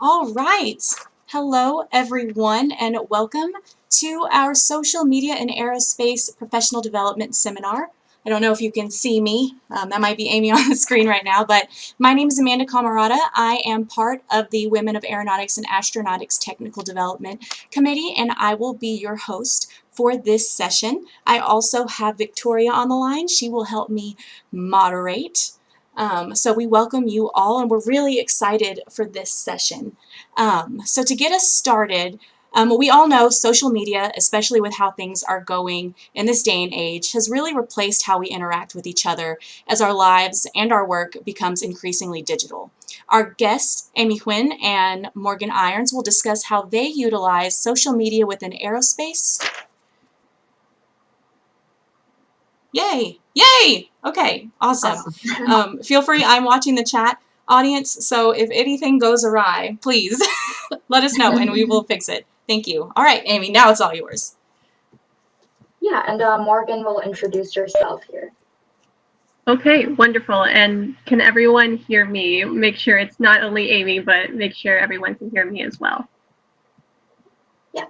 All right. Hello, everyone, and welcome to our Social Media and Aerospace Professional Development Seminar. I don't know if you can see me. That might be Amy on the screen right now, but my name is Amanda Camarada. I am part of the Women of Aeronautics and Astronautics Technical Development Committee, and I will be your host for this session. I also have Victoria on the line. She will help me moderate. So we welcome you all, and we're really excited for this session. So to get us started, we all know social media, especially with how things are going in this day and age, has really replaced how we interact with each other as our lives and our work becomes increasingly digital. Our guests, Amy Huynh and Morgan Irons, will discuss how they utilize social media within aerospace. Yay! Yay! Okay, awesome. Feel free, I'm watching the chat audience, so if anything goes awry, please let us know and we will fix it. Thank you. All right, Amy, now it's all yours. Yeah, and Morgan will introduce herself here. Okay, wonderful. And can everyone hear me? Make sure it's not only Amy, but make sure everyone can hear me as well. Yeah.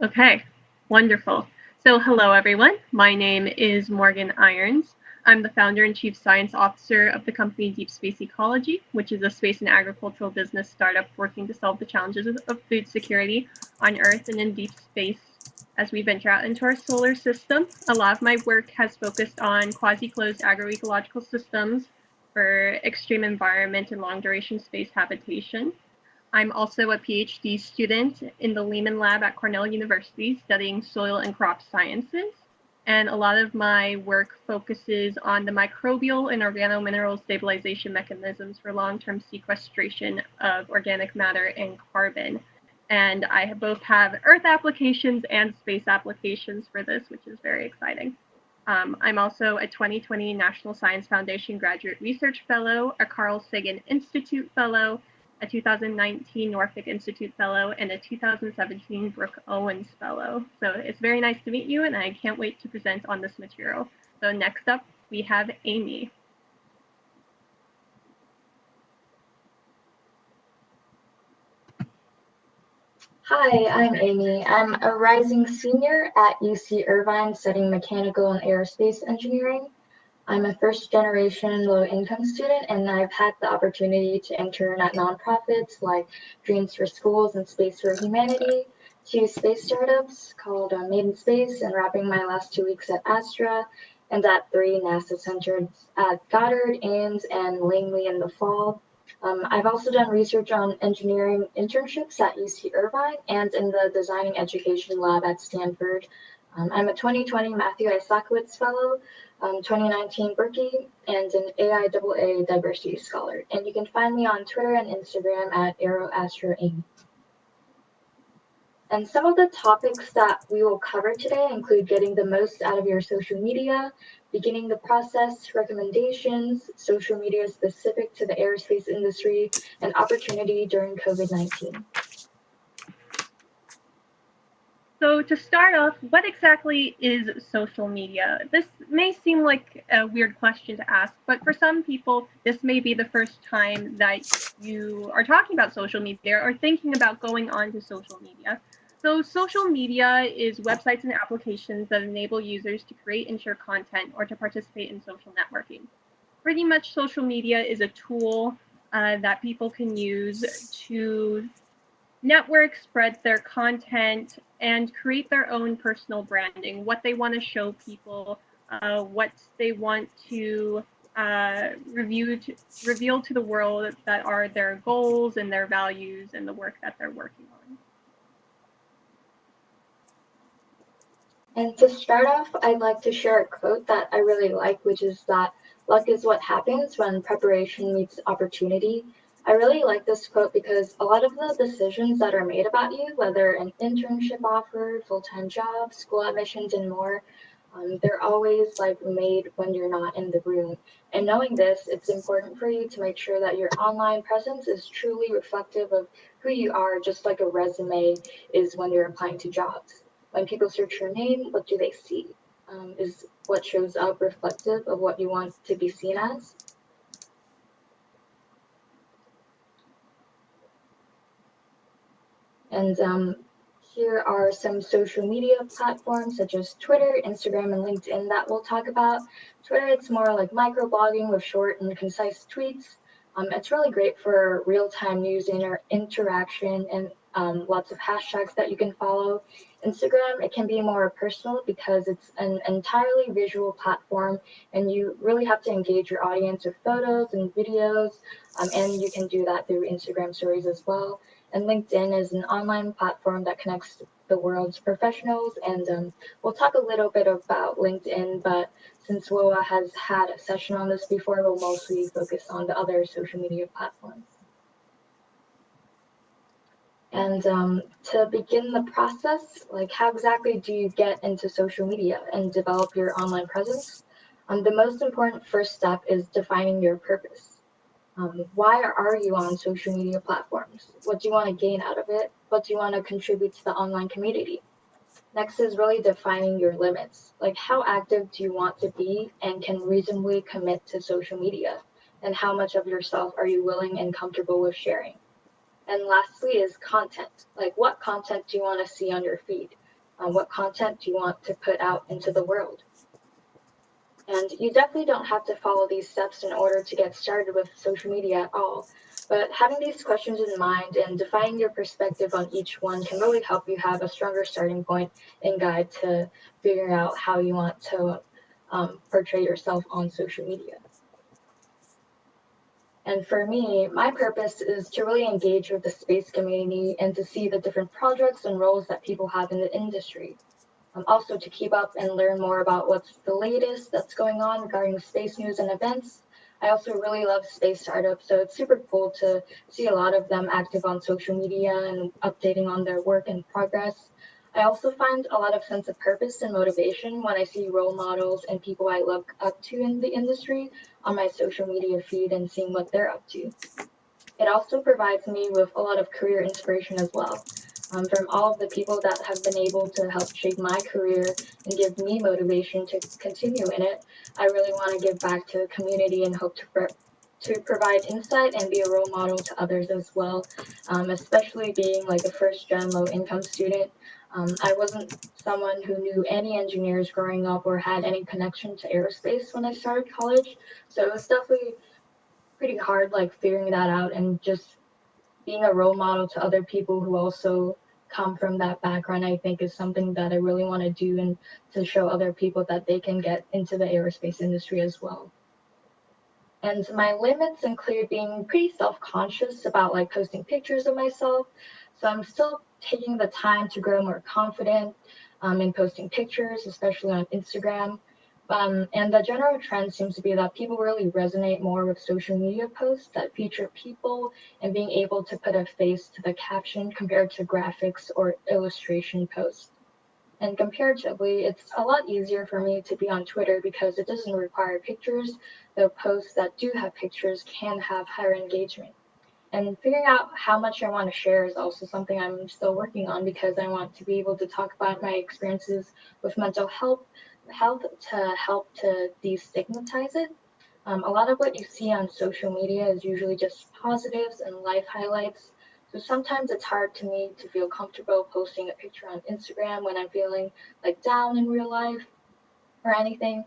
Okay, wonderful. So hello, everyone. My name is Morgan Irons. I'm the founder and chief science officer of the company Deep Space Ecology, which is a space and agricultural business startup working to solve the challenges of food security on Earth and in deep space. As we venture out into our solar system, a lot of my work has focused on quasi-closed agroecological systems for extreme environment and long-duration space habitation. I'm also a PhD student in the Lehmann Lab at Cornell University studying soil and crop sciences. And a lot of my work focuses on the microbial and organo-mineral stabilization mechanisms for long-term sequestration of organic matter and carbon. And I both have Earth applications and space applications for this, which is very exciting. I'm also a 2020 National Science Foundation Graduate Research Fellow, a Carl Sagan Institute Fellow, a 2019 Norfolk Institute Fellow, and a 2017 Brooke Owens Fellow. So it's very nice to meet you, and I can't wait to present on this material. So next up, we have Amy. Hi, I'm Amy. I'm a rising senior at UC Irvine studying mechanical and aerospace engineering. I'm a first-generation low-income student, and I've had the opportunity to intern at nonprofits like Dreams for Schools and Space for Humanity, to space startups called Made in Space, and wrapping my last 2 weeks at Astra, and at 3 NASA centers at Goddard, Ames, and Langley in the fall. I've also done research on engineering internships at UC Irvine and in the Designing Education Lab at Stanford. I'm a 2020 Matthew Isakowitz Fellow, 2019 Brookie, and an AIAA Diversity Scholar. And you can find me on Twitter and Instagram at AeroAstroAme. And some of the topics that we will cover today include getting the most out of your social media, beginning the process, recommendations, social media specific to the aerospace industry, and opportunity during COVID-19. So to start off, what exactly is social media? This may seem like a weird question to ask, but for some people, this may be the first time that you are talking about social media or thinking about going on to social media. So social media is websites and applications that enable users to create and share content or to participate in social networking. Pretty much social media is a tool that people can use to network, spread their content, and create their own personal branding, what they want to show people, what they want to reveal to the world that are their goals and their values and the work that they're working on. And to start off, I'd like to share a quote that I really like, which is that luck is what happens when preparation meets opportunity. I really like this quote because a lot of the decisions that are made about you, whether an internship offer, full-time job, school admissions, and more, they're always like made when you're not in the room. And knowing this, it's important for you to make sure that your online presence is truly reflective of who you are, just like a resume is when you're applying to jobs. When people search your name, what do they see? Is what shows up reflective of what you want to be seen as? And here are some social media platforms such as Twitter, Instagram, and LinkedIn that we'll talk about. Twitter, it's more like microblogging with short and concise tweets. It's really great for real-time news interaction and lots of hashtags that you can follow. Instagram, it can be more personal because it's an entirely visual platform and you really have to engage your audience with photos and videos, and you can do that through Instagram stories as well. And LinkedIn is an online platform that connects the world's professionals, and we'll talk a little bit about LinkedIn, but since WOA has had a session on this before, we'll mostly focus on the other social media platforms. And to begin the process, like how exactly do you get into social media and develop your online presence? The most important first step is defining your purpose. Why are you on social media platforms? What do you want to gain out of it? What do you want to contribute to the online community? Next is really defining your limits. Like how active do you want to be and can reasonably commit to social media? And how much of yourself are you willing and comfortable with sharing? And lastly is content. Like what content do you want to see on your feed? What content do you want to put out into the world? And you definitely don't have to follow these steps in order to get started with social media at all. But having these questions in mind and defining your perspective on each one can really help you have a stronger starting point and guide to figuring out how you want to portray yourself on social media. And for me, my purpose is to really engage with the space community and to see the different projects and roles that people have in the industry. Also to keep up and learn more about what's the latest that's going on regarding space news and events. I also really love space startups, so it's super cool to see a lot of them active on social media and updating on their work and progress. I also find a lot of sense of purpose and motivation when I see role models and people I look up to in the industry on my social media feed and seeing what they're up to. It also provides me with a lot of career inspiration as well. From all of the people that have been able to help shape my career and give me motivation to continue in it, I really want to give back to the community and hope to provide insight and be a role model to others as well, especially being like a first-gen low-income student. I wasn't someone who knew any engineers growing up or had any connection to aerospace when I started college, so it was definitely pretty hard like figuring that out and just being a role model to other people who also come from that background. I think is something that I really want to do and to show other people that they can get into the aerospace industry as well. And my limits include being pretty self-conscious about like posting pictures of myself, so I'm still taking the time to grow more confident in posting pictures, especially on Instagram. And the general trend seems to be that people really resonate more with social media posts that feature people and being able to put a face to the caption compared to graphics or illustration posts. And comparatively, it's a lot easier for me to be on Twitter because it doesn't require pictures, though posts that do have pictures can have higher engagement. And figuring out how much I want to share is also something I'm still working on because I want to be able to talk about my experiences with mental health to help to destigmatize it. A lot of what you see on social media is usually just positives and life highlights. So sometimes it's hard to me to feel comfortable posting a picture on Instagram when I'm feeling like down in real life or anything.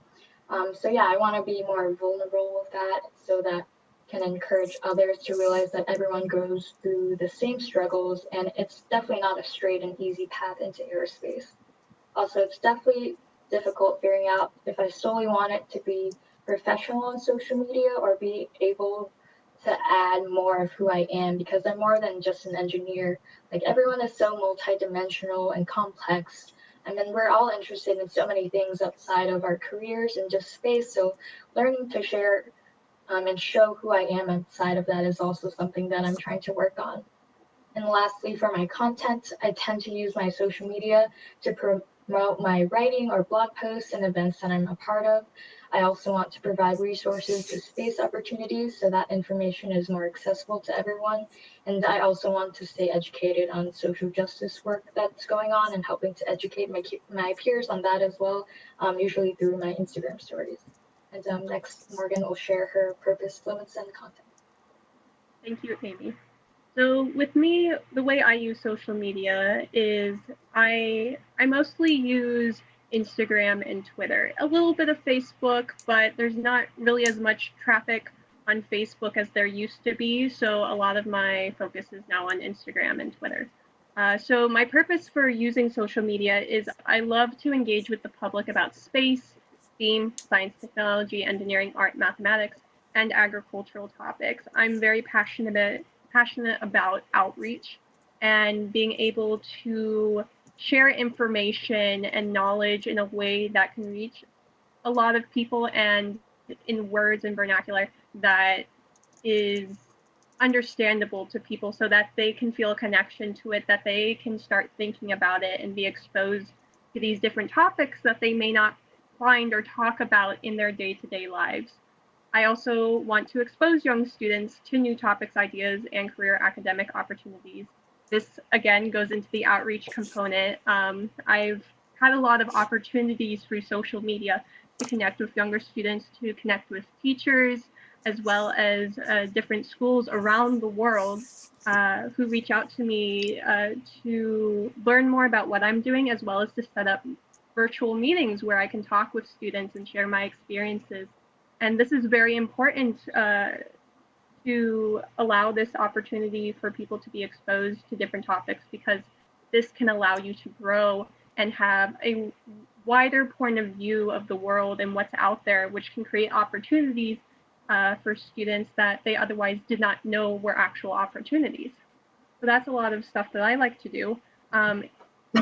So yeah, I want to be more vulnerable with that so that can encourage others to realize that everyone goes through the same struggles and it's definitely not a straight and easy path into aerospace. Also, it's definitely difficult figuring out if I solely want it to be professional on social media or be able to add more of who I am because I'm more than just an engineer. Like everyone is so multidimensional and complex. And then we're all interested in so many things outside of our careers and just space. So learning to share and show who I am outside of that is also something that I'm trying to work on. And lastly, for my content, I tend to use my social media to promote my writing or blog posts and events that I'm a part of. I also want to provide resources to space opportunities so that information is more accessible to everyone. And I also want to stay educated on social justice work that's going on and helping to educate my peers on that as well, usually through my Instagram stories. And next, Morgan will share her purpose, limits, and content. Thank you, Amy. So with me, the way I use social media is I mostly use Instagram and Twitter, a little bit of Facebook, but there's not really as much traffic on Facebook as there used to be. So a lot of my focus is now on Instagram and Twitter. So my purpose for using social media is I love to engage with the public about space, STEAM, science, technology, engineering, art, mathematics, and agricultural topics. I'm very passionate about outreach and being able to share information and knowledge in a way that can reach a lot of people and in words and vernacular that is understandable to people so that they can feel a connection to it, that they can start thinking about it and be exposed to these different topics that they may not find or talk about in their day-to-day lives. I also want to expose young students to new topics, ideas, and career academic opportunities. This, again, goes into the outreach component. I've had a lot of opportunities through social media to connect with younger students, to connect with teachers, as well as different schools around the world who reach out to me to learn more about what I'm doing, as well as to set up virtual meetings where I can talk with students and share my experiences. And this is very important to allow this opportunity for people to be exposed to different topics, because this can allow you to grow and have a wider point of view of the world and what's out there, which can create opportunities for students that they otherwise did not know were actual opportunities. So that's a lot of stuff that I like to do.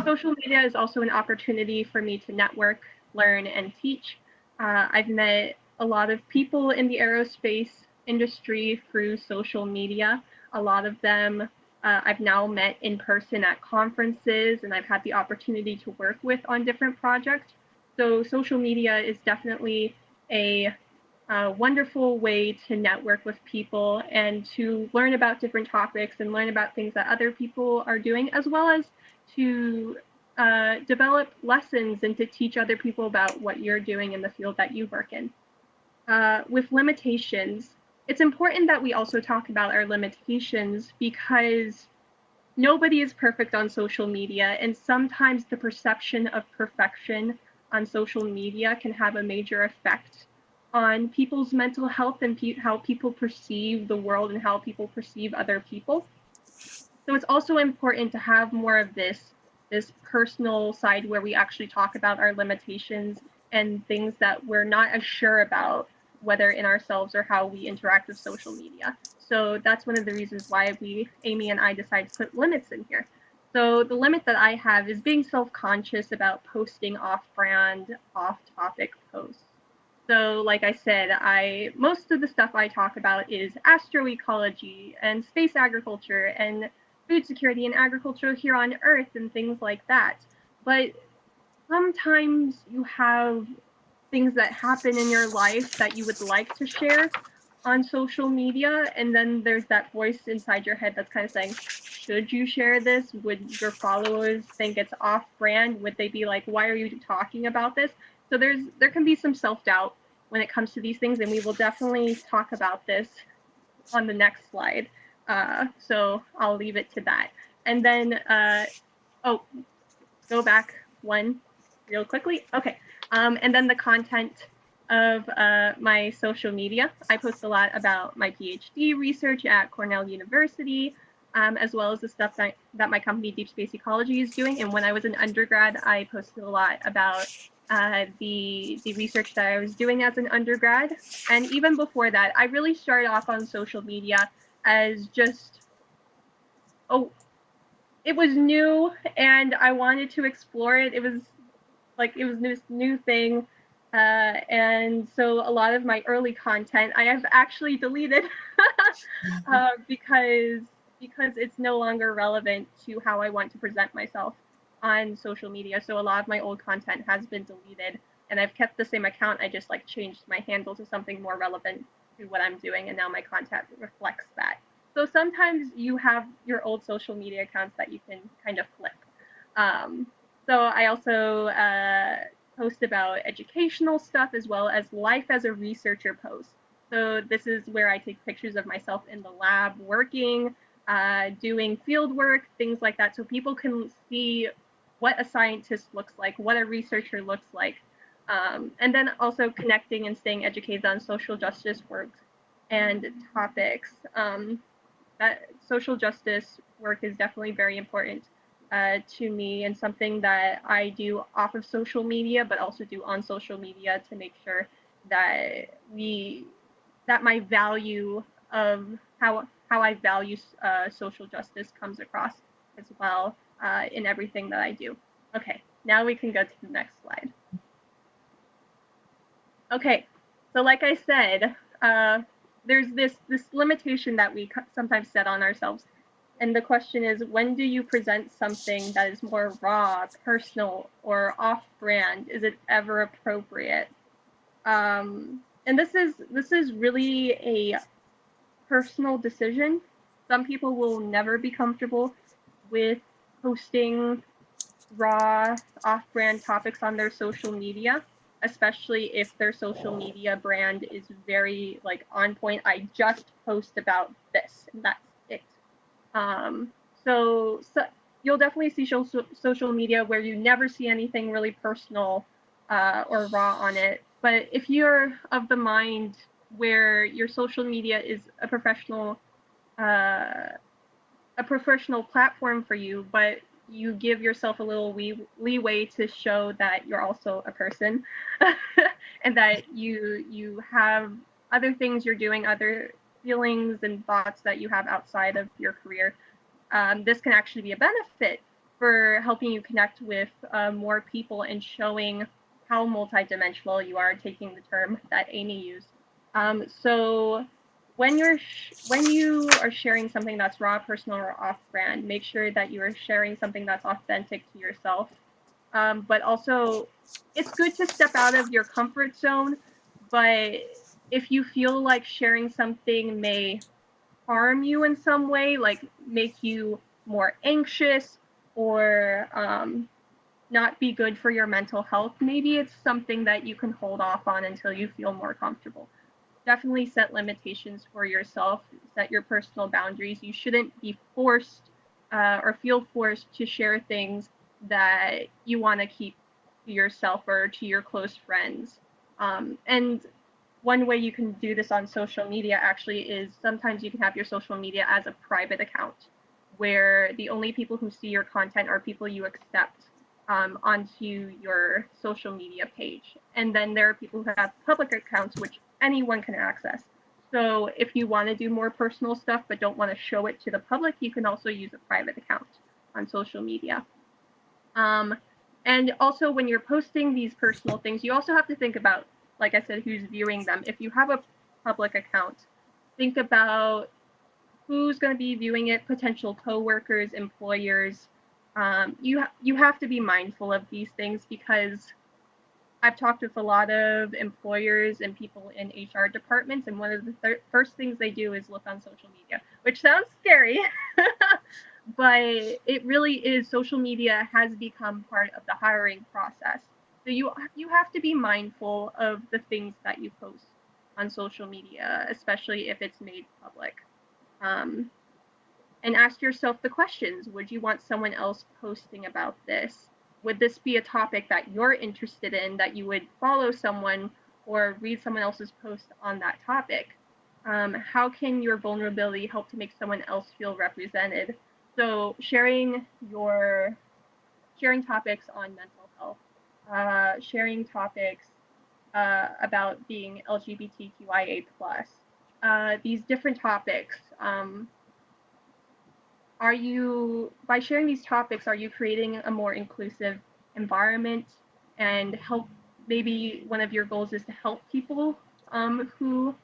Social media is also an opportunity for me to network, learn, and teach. I've met a lot of people in the aerospace industry through social media. A lot of them I've now met in person at conferences, and I've had the opportunity to work with on different projects. So social media is definitely a wonderful way to network with people and to learn about different topics and learn about things that other people are doing, as well as to develop lessons and to teach other people about what you're doing in the field that you work in. With limitations, it's important that we also talk about our limitations, because nobody is perfect on social media, and sometimes the perception of perfection on social media can have a major effect on people's mental health and how people perceive the world and how people perceive other people. So it's also important to have more of this personal side where we actually talk about our limitations and things that we're not as sure about, whether in ourselves or how we interact with social media. So that's one of the reasons why Amy and I decided to put limits in here. So the limit that I have is being self-conscious about posting off-brand, off-topic posts. So like I said, most of the stuff I talk about is astroecology and space agriculture and food security and agriculture here on Earth and things like that. But sometimes you have things that happen in your life that you would like to share on social media, and then there's that voice inside your head that's kind of saying, should you share this? Would your followers think it's off-brand? Would they be like, why are you talking about this? So there can be some self-doubt when it comes to these things, and we will definitely talk about this on the next slide. So I'll leave it to that. And then, go back one real quickly. Okay. And then the content of my social media. I post a lot about my PhD research at Cornell University, as well as the stuff that my company, Deep Space Ecology, is doing. And when I was an undergrad, I posted a lot about the research that I was doing as an undergrad. And even before that, I really started off on social media as just, it was new and I wanted to explore it. It was this new thing. And so a lot of my early content I have actually deleted because it's no longer relevant to how I want to present myself on social media. So a lot of my old content has been deleted, and I've kept the same account. I just changed my handle to something more relevant to what I'm doing, and now my content reflects that. So sometimes you have your old social media accounts that you can kind of flip. So I also post about educational stuff as well as life as a researcher posts. So this is where I take pictures of myself in the lab working, doing field work, things like that, so people can see what a scientist looks like, what a researcher looks like, and then also connecting and staying educated on social justice work and topics. That social justice work is definitely very important to me, and something that I do off of social media, but also do on social media to make sure that my value of how I value social justice comes across as well in everything that I do. Okay, now we can go to the next slide. Okay, so like I said, there's this limitation that we sometimes set on ourselves. And the question is, when do you present something that is more raw, personal, or off-brand? Is it ever appropriate? And this is really a personal decision. Some people will never be comfortable with posting raw, off-brand topics on their social media, especially if their social media brand is very like on point. I just post about this, and that's it. So you'll definitely see social media where you never see anything really personal or raw on it. But if you're of the mind where your social media is a professional platform for you, but you give yourself a little leeway to show that you're also a person and that you have other things you're doing, other feelings and thoughts that you have outside of your career. This can actually be a benefit for helping you connect with more people and showing how multidimensional you are, taking the term that Amy used. So when you are sharing something that's raw, personal, or off-brand, make sure that you are sharing something that's authentic to yourself. But also, it's good to step out of your comfort zone. But if you feel like sharing something may harm you in some way, like make you more anxious or not be good for your mental health, maybe it's something that you can hold off on until you feel more comfortable. Definitely set limitations for yourself, set your personal boundaries. You shouldn't be forced or feel forced to share things that you want to keep to yourself or to your close friends. And one way you can do this on social media actually is sometimes you can have your social media as a private account where the only people who see your content are people you accept onto your social media page. And then there are people who have public accounts, which anyone can access. So if you want to do more personal stuff but don't want to show it to the public, you can also use a private account on social media. And also when you're posting these personal things, you also have to think about, like I said, who's viewing them. If you have a public account, think about who's going to be viewing it, potential coworkers, employers. You have to be mindful of these things because I've talked with a lot of employers and people in HR departments, and one of the first things they do is look on social media, which sounds scary, but it really is. Social media has become part of the hiring process. So you have to be mindful of the things that you post on social media, especially if it's made public. And ask yourself the questions. Would you want someone else posting about this? Would this be a topic that you're interested in, that you would follow someone or read someone else's post on that topic? How can your vulnerability help to make someone else feel represented? So sharing topics on mental health, sharing topics about being LGBTQIA+, these different topics. By sharing these topics, are you creating a more inclusive environment and maybe one of your goals is to help people who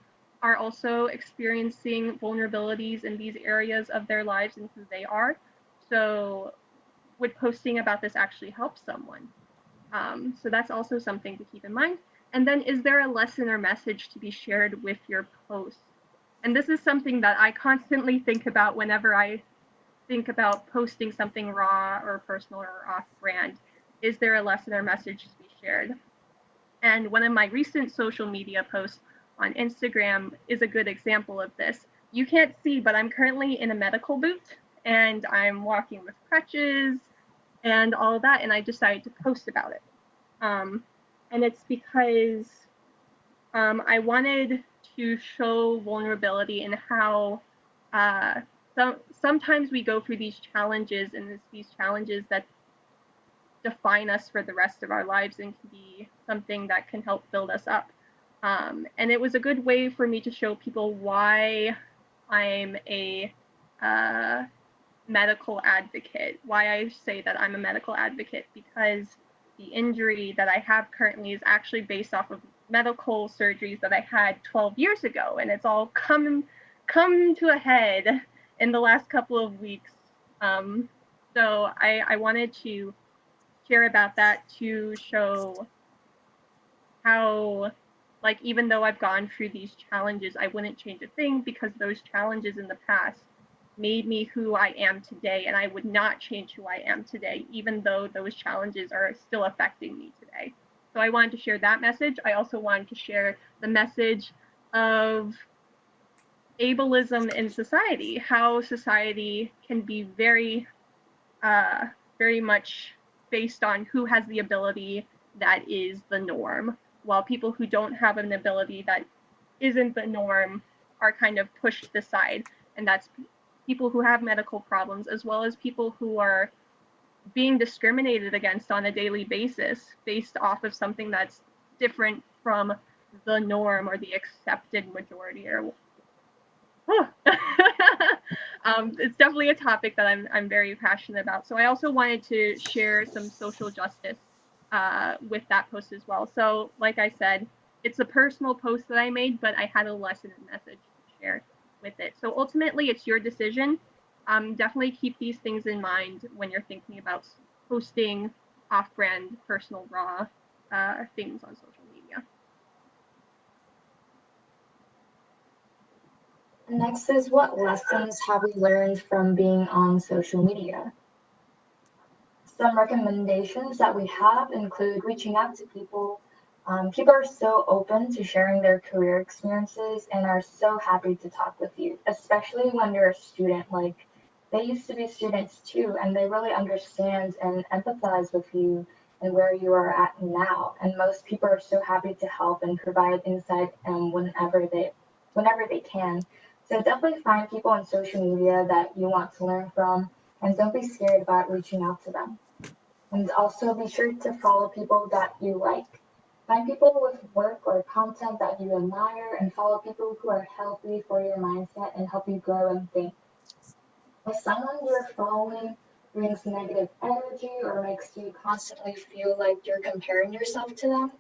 are also experiencing vulnerabilities in these areas of their lives and who they are? So would posting about this actually help someone? So that's also something to keep in mind. And then is there a lesson or message to be shared with your post? And this is something that I constantly think about whenever I think about posting something raw or personal or off-brand. Is there a lesson or message to be shared? And one of my recent social media posts on Instagram is a good example of this. you can't see, but I'm currently in a medical boot and I'm walking with crutches and all of that, and I decided to post about it. And it's because I wanted to show vulnerability in how sometimes we go through these challenges, and it's these challenges that define us for the rest of our lives and can be something that can help build us up. And it was a good way for me to show people why I'm a medical advocate, why I say that I'm a medical advocate, because the injury that I have currently is actually based off of medical surgeries that I had 12 years ago, and it's all come to a head in the last couple of weeks. So I wanted to share about that to show how, like, even though I've gone through these challenges, I wouldn't change a thing, because those challenges in the past made me who I am today, and I would not change who I am today, even though those challenges are still affecting me today. So I wanted to share that message. I also wanted to share the message of ableism in society, how society can be very, very much based on who has the ability that is the norm, while people who don't have an ability that isn't the norm are kind of pushed aside. And that's people who have medical problems, as well as people who are being discriminated against on a daily basis based off of something that's different from the norm or the accepted majority. Or it's definitely a topic that I'm very passionate about. So I also wanted to share some social justice with that post as well. So like I said, it's a personal post that I made, but I had a lesson and message to share with it. So ultimately, it's your decision. Definitely keep these things in mind when you're thinking about posting off-brand, personal, raw things on social media. Next is, what lessons have we learned from being on social media? Some recommendations that we have include reaching out to people. People are so open to sharing their career experiences and are so happy to talk with you, especially when you're a student. Like, they used to be students too, and they really understand and empathize with you and where you are at now. And most people are so happy to help and provide insight whenever they can. So definitely find people on social media that you want to learn from, and don't be scared about reaching out to them. And also be sure to follow people that you like. Find people with work or content that you admire, and follow people who are healthy for your mindset and help you grow and think. If someone you're following brings negative energy or makes you constantly feel like you're comparing yourself to them,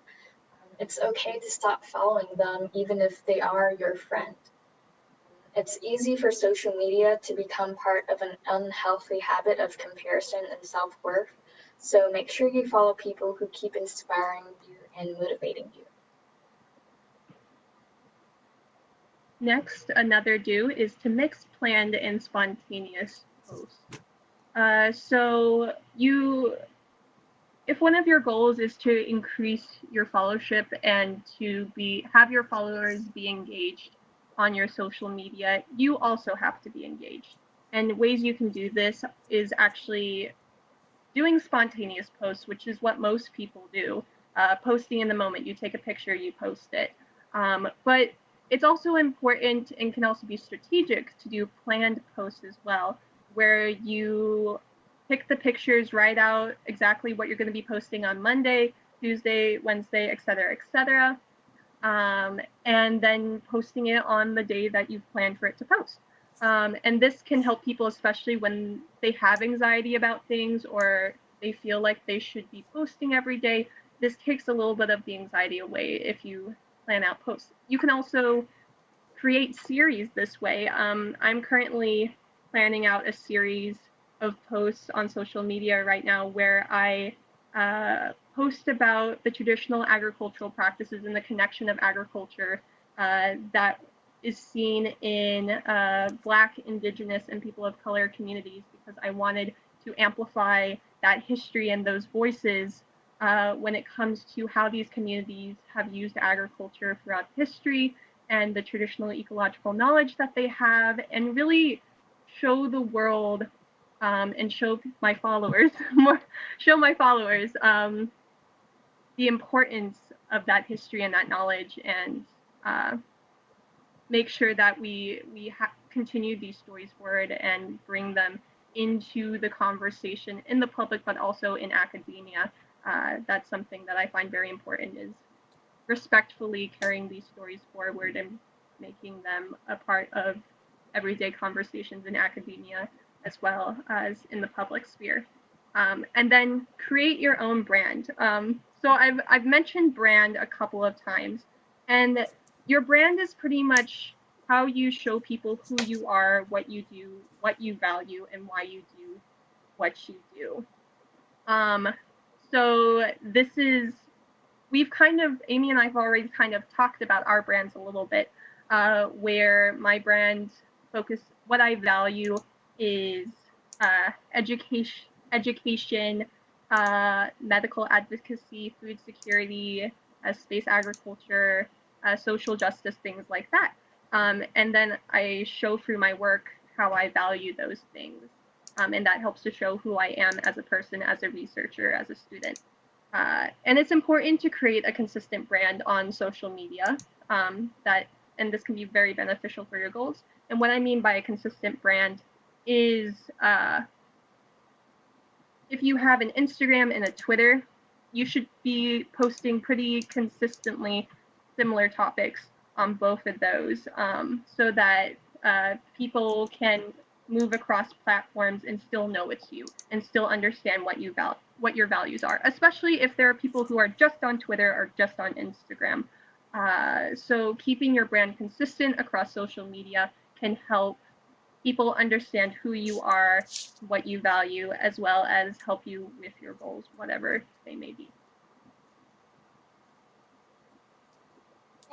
it's okay to stop following them, even if they are your friend. It's easy for social media to become part of an unhealthy habit of comparison and self-worth, so make sure you follow people who keep inspiring you and motivating you. Next, another do is to mix planned and spontaneous posts. So if one of your goals is to increase your followership and to have your followers be engaged on your social media, you also have to be engaged. And ways you can do this is actually doing spontaneous posts, which is what most people do. Posting in the moment, you take a picture, you post it. But it's also important and can also be strategic to do planned posts as well, where you pick the pictures, write out exactly what you're going to be posting on Monday, Tuesday, Wednesday, etc., and then posting it on the day that you've planned for it to post. And this can help people, especially when they have anxiety about things or they feel like they should be posting every day. This takes a little bit of the anxiety away if you plan out posts. You can also create series this way. I'm currently planning out a series of posts on social media right now where I post about the traditional agricultural practices and the connection of agriculture that is seen in Black, Indigenous, and people of color communities, because I wanted to amplify that history and those voices when it comes to how these communities have used agriculture throughout history and the traditional ecological knowledge that they have, and really show the world and show my followers the importance of that history and that knowledge, and make sure that we continue these stories forward and bring them into the conversation in the public, but also in academia. That's something that I find very important, is respectfully carrying these stories forward and making them a part of everyday conversations in academia as well as in the public sphere. And then create your own brand. So I've mentioned brand a couple of times, and your brand is pretty much how you show people who you are, what you do, what you value, and why you do what you do. So this is, Amy and I have already kind of talked about our brands a little bit, where my brand focus, what I value is education, medical advocacy, food security, space agriculture, social justice, things like that. And then I show through my work how I value those things. And that helps to show who I am as a person, as a researcher, as a student. And it's important to create a consistent brand on social media, and this can be very beneficial for your goals. And what I mean by a consistent brand is, if you have an Instagram and a Twitter, you should be posting pretty consistently similar topics on both of those, so that people can move across platforms and still know it's you, and still understand what your values are, especially if there are people who are just on Twitter or just on Instagram. So keeping your brand consistent across social media can help people understand who you are, what you value, as well as help you with your goals, whatever they may be.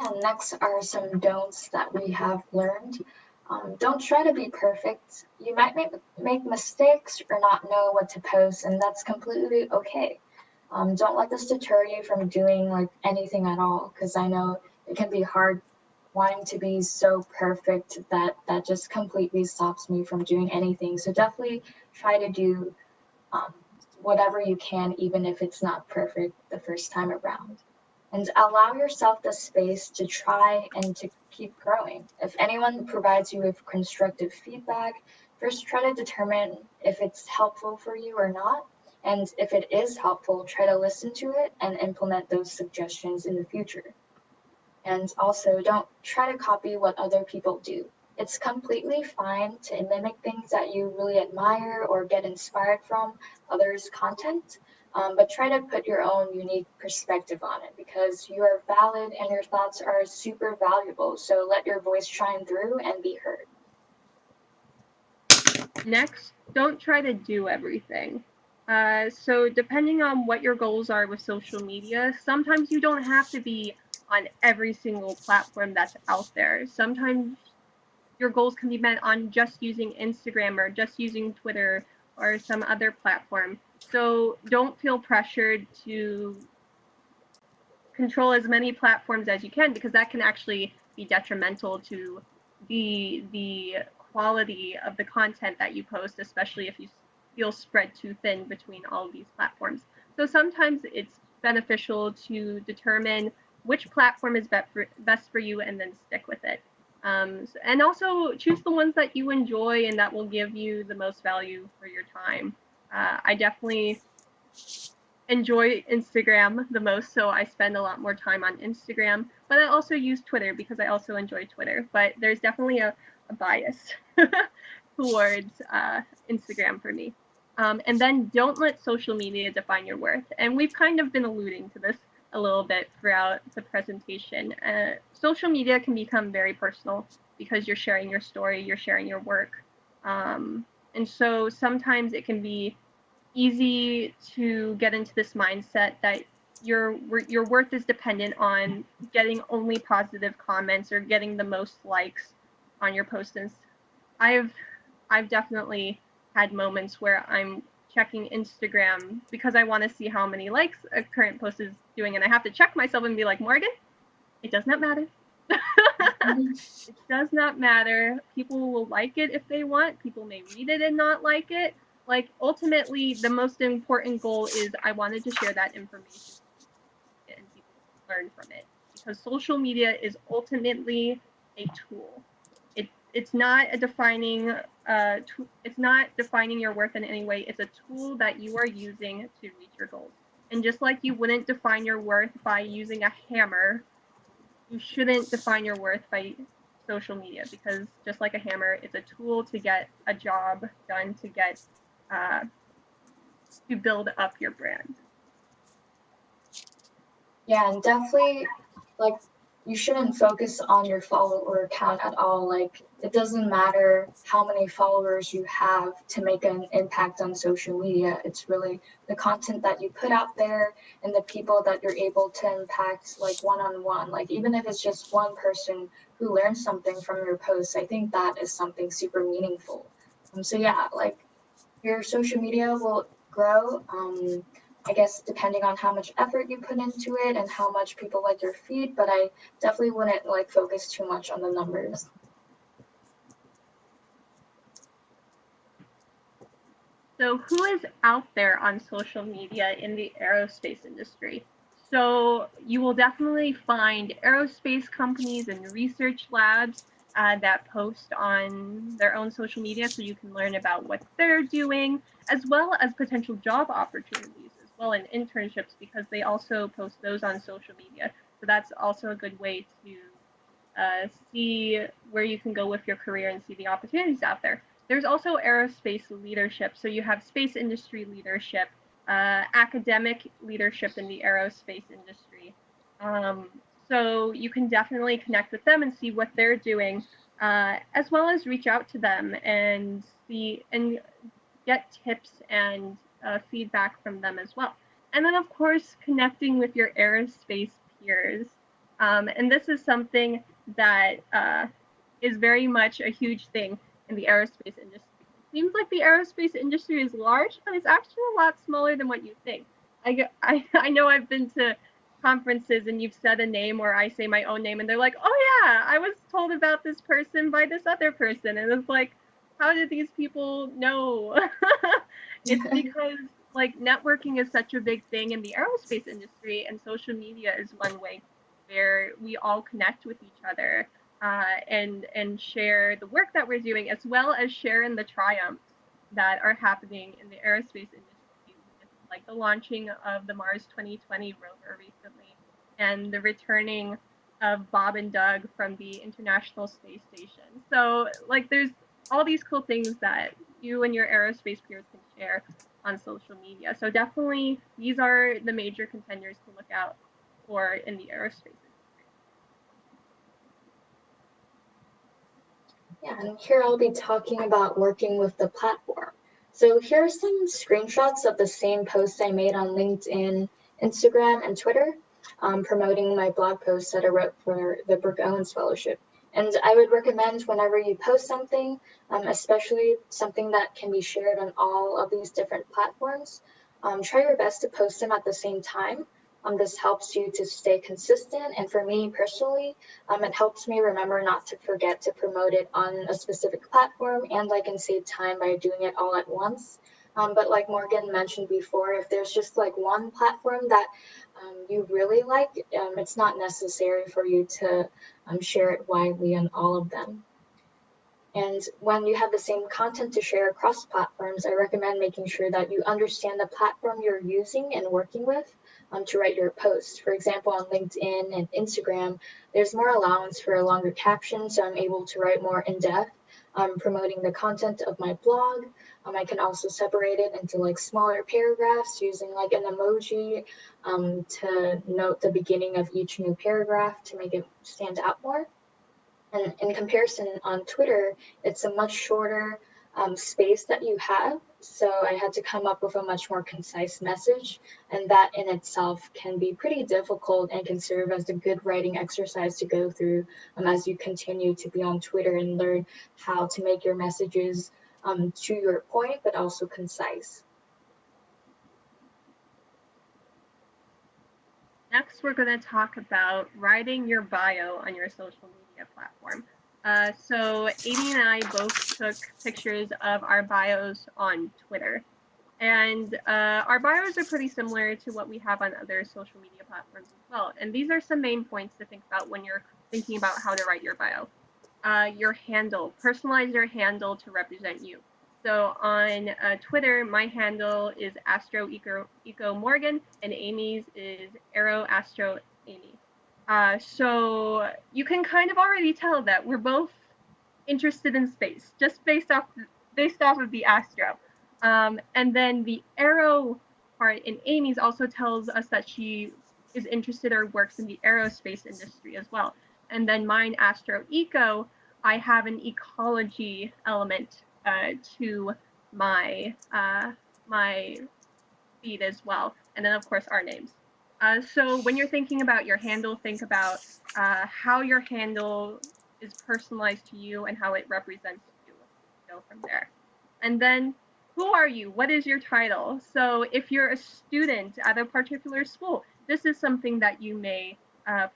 Yeah, next are some don'ts that we have learned. Don't try to be perfect. You might make mistakes or not know what to post, and that's completely okay. Don't let this deter you from doing like anything at all, because I know it can be hard wanting to be so perfect that just completely stops me from doing anything. So definitely try to do whatever you can, even if it's not perfect the first time around. And allow yourself the space to try and to keep growing. If anyone provides you with constructive feedback, first try to determine if it's helpful for you or not. And if it is helpful, try to listen to it and implement those suggestions in the future. And also, don't try to copy what other people do. It's completely fine to mimic things that you really admire or get inspired from others' content, but try to put your own unique perspective on it, because you are valid and your thoughts are super valuable. So let your voice shine through and be heard. Next, don't try to do everything. So depending on what your goals are with social media, sometimes you don't have to be on every single platform that's out there. Sometimes your goals can be met on just using Instagram or just using Twitter or some other platform. So don't feel pressured to control as many platforms as you can, because that can actually be detrimental to the quality of the content that you post, especially if you feel spread too thin between all of these platforms. So sometimes it's beneficial to determine which platform is best for you and then stick with it. And also choose the ones that you enjoy and that will give you the most value for your time. I definitely enjoy Instagram the most, so I spend a lot more time on Instagram, but I also use Twitter because I also enjoy Twitter, but there's definitely a bias towards Instagram for me. And then don't let social media define your worth. And we've kind of been alluding to this a little bit throughout the presentation. Social media can become very personal because you're sharing your story, you're sharing your work. And so sometimes it can be easy to get into this mindset that your worth is dependent on getting only positive comments or getting the most likes on your posts. I've definitely had moments where I'm checking Instagram because I want to see how many likes a current post is doing, and I have to check myself and be like, Morgan, it does not matter. It does not matter. People will like it if they want. People may read it and not like it. Like, ultimately, the most important goal is I wanted to share that information and people learn from it, because social media is ultimately a tool. It's not a defining it's not defining your worth in any way. It's a tool that you are using to reach your goals. And just like you wouldn't define your worth by using a hammer, you shouldn't define your worth by social media, because just like a hammer, it's a tool to get a job done, to get to build up your brand. Yeah, and definitely, like, you shouldn't focus on your follower count at all. Like, it doesn't matter how many followers you have to make an impact on social media. It's really the content that you put out there and the people that you're able to impact, like, one-on-one. Like, even if it's just one person who learns something from your posts, I think that is something super meaningful. So yeah, like, your social media will grow. I guess depending on how much effort you put into it and how much people like your feed, but I definitely wouldn't like focus too much on the numbers. So who is out there on social media in the aerospace industry? So you will definitely find aerospace companies and research labs that post on their own social media, so you can learn about what they're doing, as well as potential job opportunities as well, and internships, because they also post those on social media. So that's also a good way to see where you can go with your career and see the opportunities out there. There's also aerospace leadership. So you have space industry leadership, academic leadership in the aerospace industry. So you can definitely connect with them and see what they're doing, as well as reach out to them and see and get tips and feedback from them as well. And then, of course, connecting with your aerospace peers. And this is something that is very much a huge thing in the aerospace industry. It seems like the aerospace industry is large, but it's actually a lot smaller than what you think. I know I've been to conferences and you've said a name, or I say my own name, and they're like, oh yeah, I was told about this person by this other person. And it's like, how did these people know? It's because, like, networking is such a big thing in the aerospace industry, and social media is one way where we all connect with each other, and share the work that we're doing, as well as share in the triumphs that are happening in the aerospace industry, with, like, the launching of the Mars 2020 rover recently, and the returning of Bob and Doug from the International Space Station. So, like, there's all these cool things that you and your aerospace peers can share on social media. So definitely, these are the major contenders to look out for in the aerospace industry. Yeah, and here I'll be talking about working with the platform. So here are some screenshots of the same posts I made on LinkedIn, Instagram, and Twitter, promoting my blog posts that I wrote for the Brooke Owens Fellowship. And I would recommend, whenever you post something, especially something that can be shared on all of these different platforms, try your best to post them at the same time. This helps you to stay consistent. And for me personally, it helps me remember not to forget to promote it on a specific platform, and I can save time by doing it all at once. But like Morgan mentioned before, if there's just like one platform that you really like, it's not necessary for you to share it widely on all of them. And when you have the same content to share across platforms, I recommend making sure that you understand the platform you're using and working with to write your posts. For example, on LinkedIn and Instagram, there's more allowance for a longer caption, so I'm able to write more in depth, promoting the content of my blog. I can also separate it into like smaller paragraphs using like an emoji to note the beginning of each new paragraph to make it stand out more. And in comparison, on Twitter, it's a much shorter space that you have. So I had to come up with a much more concise message. And that in itself can be pretty difficult and can serve as a good writing exercise to go through as you continue to be on Twitter and learn how to make your messages to your point, but also concise. next we're going to talk about writing your bio on your social media platform. So Amy and I both took pictures of our bios on Twitter. And our bios are pretty similar to what we have on other social media platforms as well. And these are some main points to think about when you're thinking about how to write your bio. Your handle, personalize your handle to represent you. So on Twitter, my handle is AstroEcoMorgan, and Amy's is AeroAstroAmy. So you can kind of already tell that we're both interested in space, just based off of the Astro. And then the Aero part in Amy's also tells us that she is interested or works in the aerospace industry as well. And then mine, Astro Eco, I have an ecology element to my my feed as well. And then of course our names. So when you're thinking about your handle, think about how your handle is personalized to you and how it represents you. Go from there. And then who are you? What is your title? So if you're a student at a particular school, this is something that you may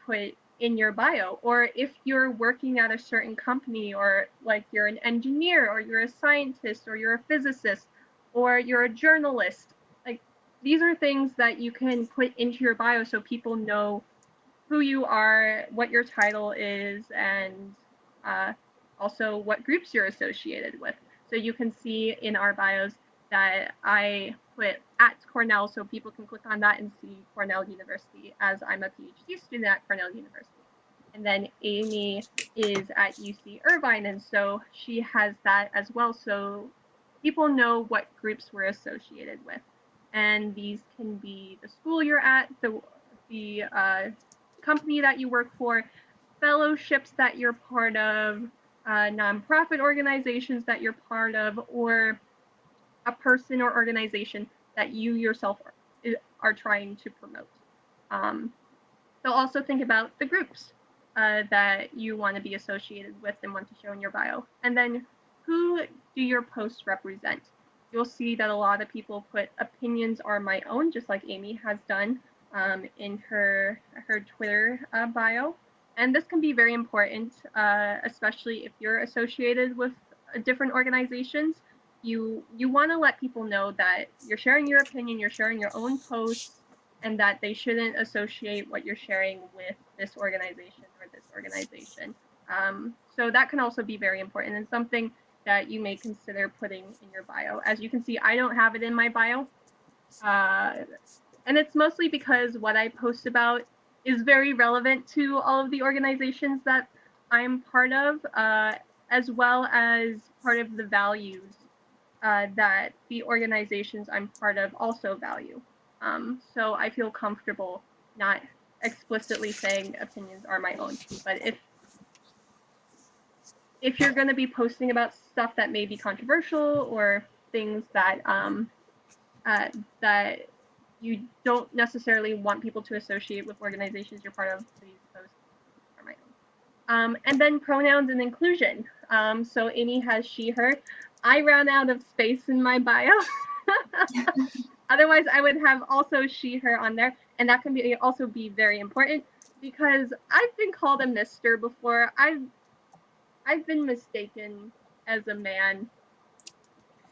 put in your bio. Or if you're working at a certain company, or like you're an engineer, or you're a scientist, or you're a physicist, or you're a journalist, like these are things that you can put into your bio so people know who you are, what your title is, and also what groups you're associated with. So you can see in our bios that I put at Cornell, so people can click on that and see Cornell University, as I'm a PhD student at Cornell University. And then Amy is at UC Irvine, and so she has that as well, so people know what groups we're associated with. And these can be the school you're at, the company that you work for, fellowships that you're part of, nonprofit organizations that you're part of, or a person or organization that you yourself are trying to promote. So also think about the groups that you want to be associated with and want to show in your bio. And then who do your posts represent? You'll see that a lot of people put opinions are my own, just like Amy has done in her Twitter bio. And this can be very important, especially if you're associated with different organizations. You want to let people know that you're sharing your opinion, you're sharing your own posts, and that they shouldn't associate what you're sharing with this organization or this organization. So that can also be very important and something that you may consider putting in your bio. As you can see, I don't have it in my bio. And it's mostly because what I post about is very relevant to all of the organizations that I'm part of, as well as part of the values that the organizations I'm part of also value. So I feel comfortable not explicitly saying opinions are my own. But if you're going to be posting about stuff that may be controversial or things that that you don't necessarily want people to associate with organizations you're part of, please post are my own. And then pronouns and inclusion. So Amy has she, her. I ran out of space in my bio. Otherwise, I would have also she, her on there. And that can also be very important because I've been called a Mr. before. I've been mistaken as a man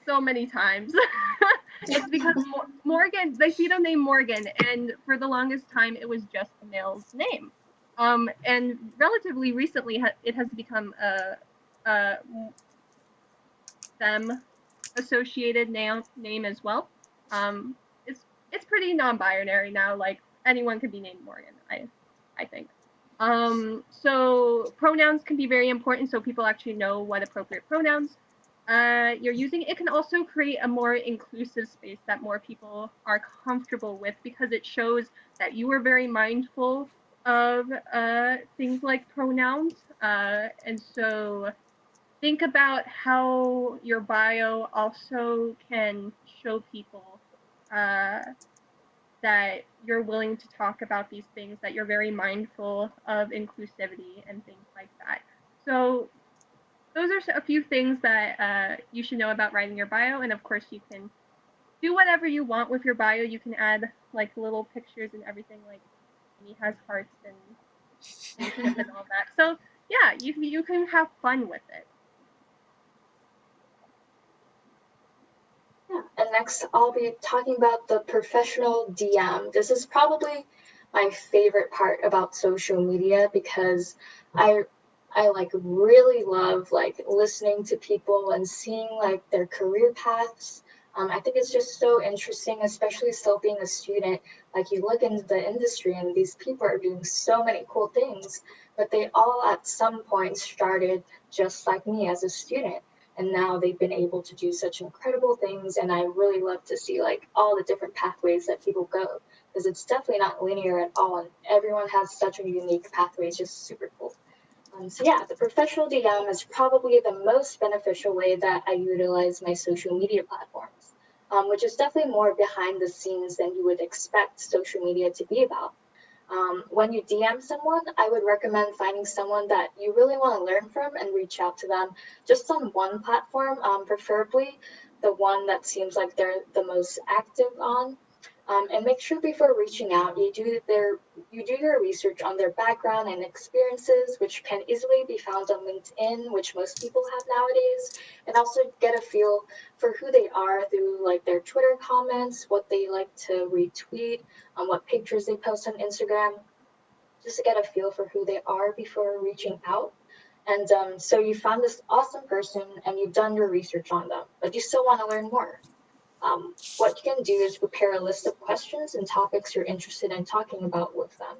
so many times. It's because Morgan, the Fido name Morgan, and for the longest time it was just a male's name. And relatively recently it has become a them associated name as well. It's pretty non-binary now. Like anyone could be named Morgan, I think. So pronouns can be very important, so people actually know what appropriate pronouns you're using. It can also create a more inclusive space that more people are comfortable with because it shows that you are very mindful of things like pronouns. And so think about how your bio also can show people that you're willing to talk about these things, that you're very mindful of inclusivity and things like that. So those are a few things that you should know about writing your bio. And of course, you can do whatever you want with your bio. You can add like little pictures and everything. Like Amy has hearts and kinship and all that. So yeah, you can have fun with it. Yeah, and next I'll be talking about the professional DM. This is probably my favorite part about social media because I I like really love like listening to people and seeing like their career paths. I think it's just so interesting, especially still being a student. Like you look into the industry and these people are doing so many cool things, but they all at some point started just like me as a student, and now they've been able to do such incredible things, and I really love to see like all the different pathways that people go, because it's definitely not linear at all, and everyone has such a unique pathway. It's just super cool. So yeah, the professional DM is probably the most beneficial way that I utilize my social media platforms, which is definitely more behind the scenes than you would expect social media to be about. When you DM someone, I would recommend finding someone that you really want to learn from and reach out to them just on one platform, preferably the one that seems like they're the most active on. And make sure before reaching out, you do your research on their background and experiences, which can easily be found on LinkedIn, which most people have nowadays, and also get a feel for who they are through like their Twitter comments, what they like to retweet, on what pictures they post on Instagram, just to get a feel for who they are before reaching out. And so you found this awesome person and you've done your research on them, but you still want to learn more. What you can do is prepare a list of questions and topics you're interested in talking about with them.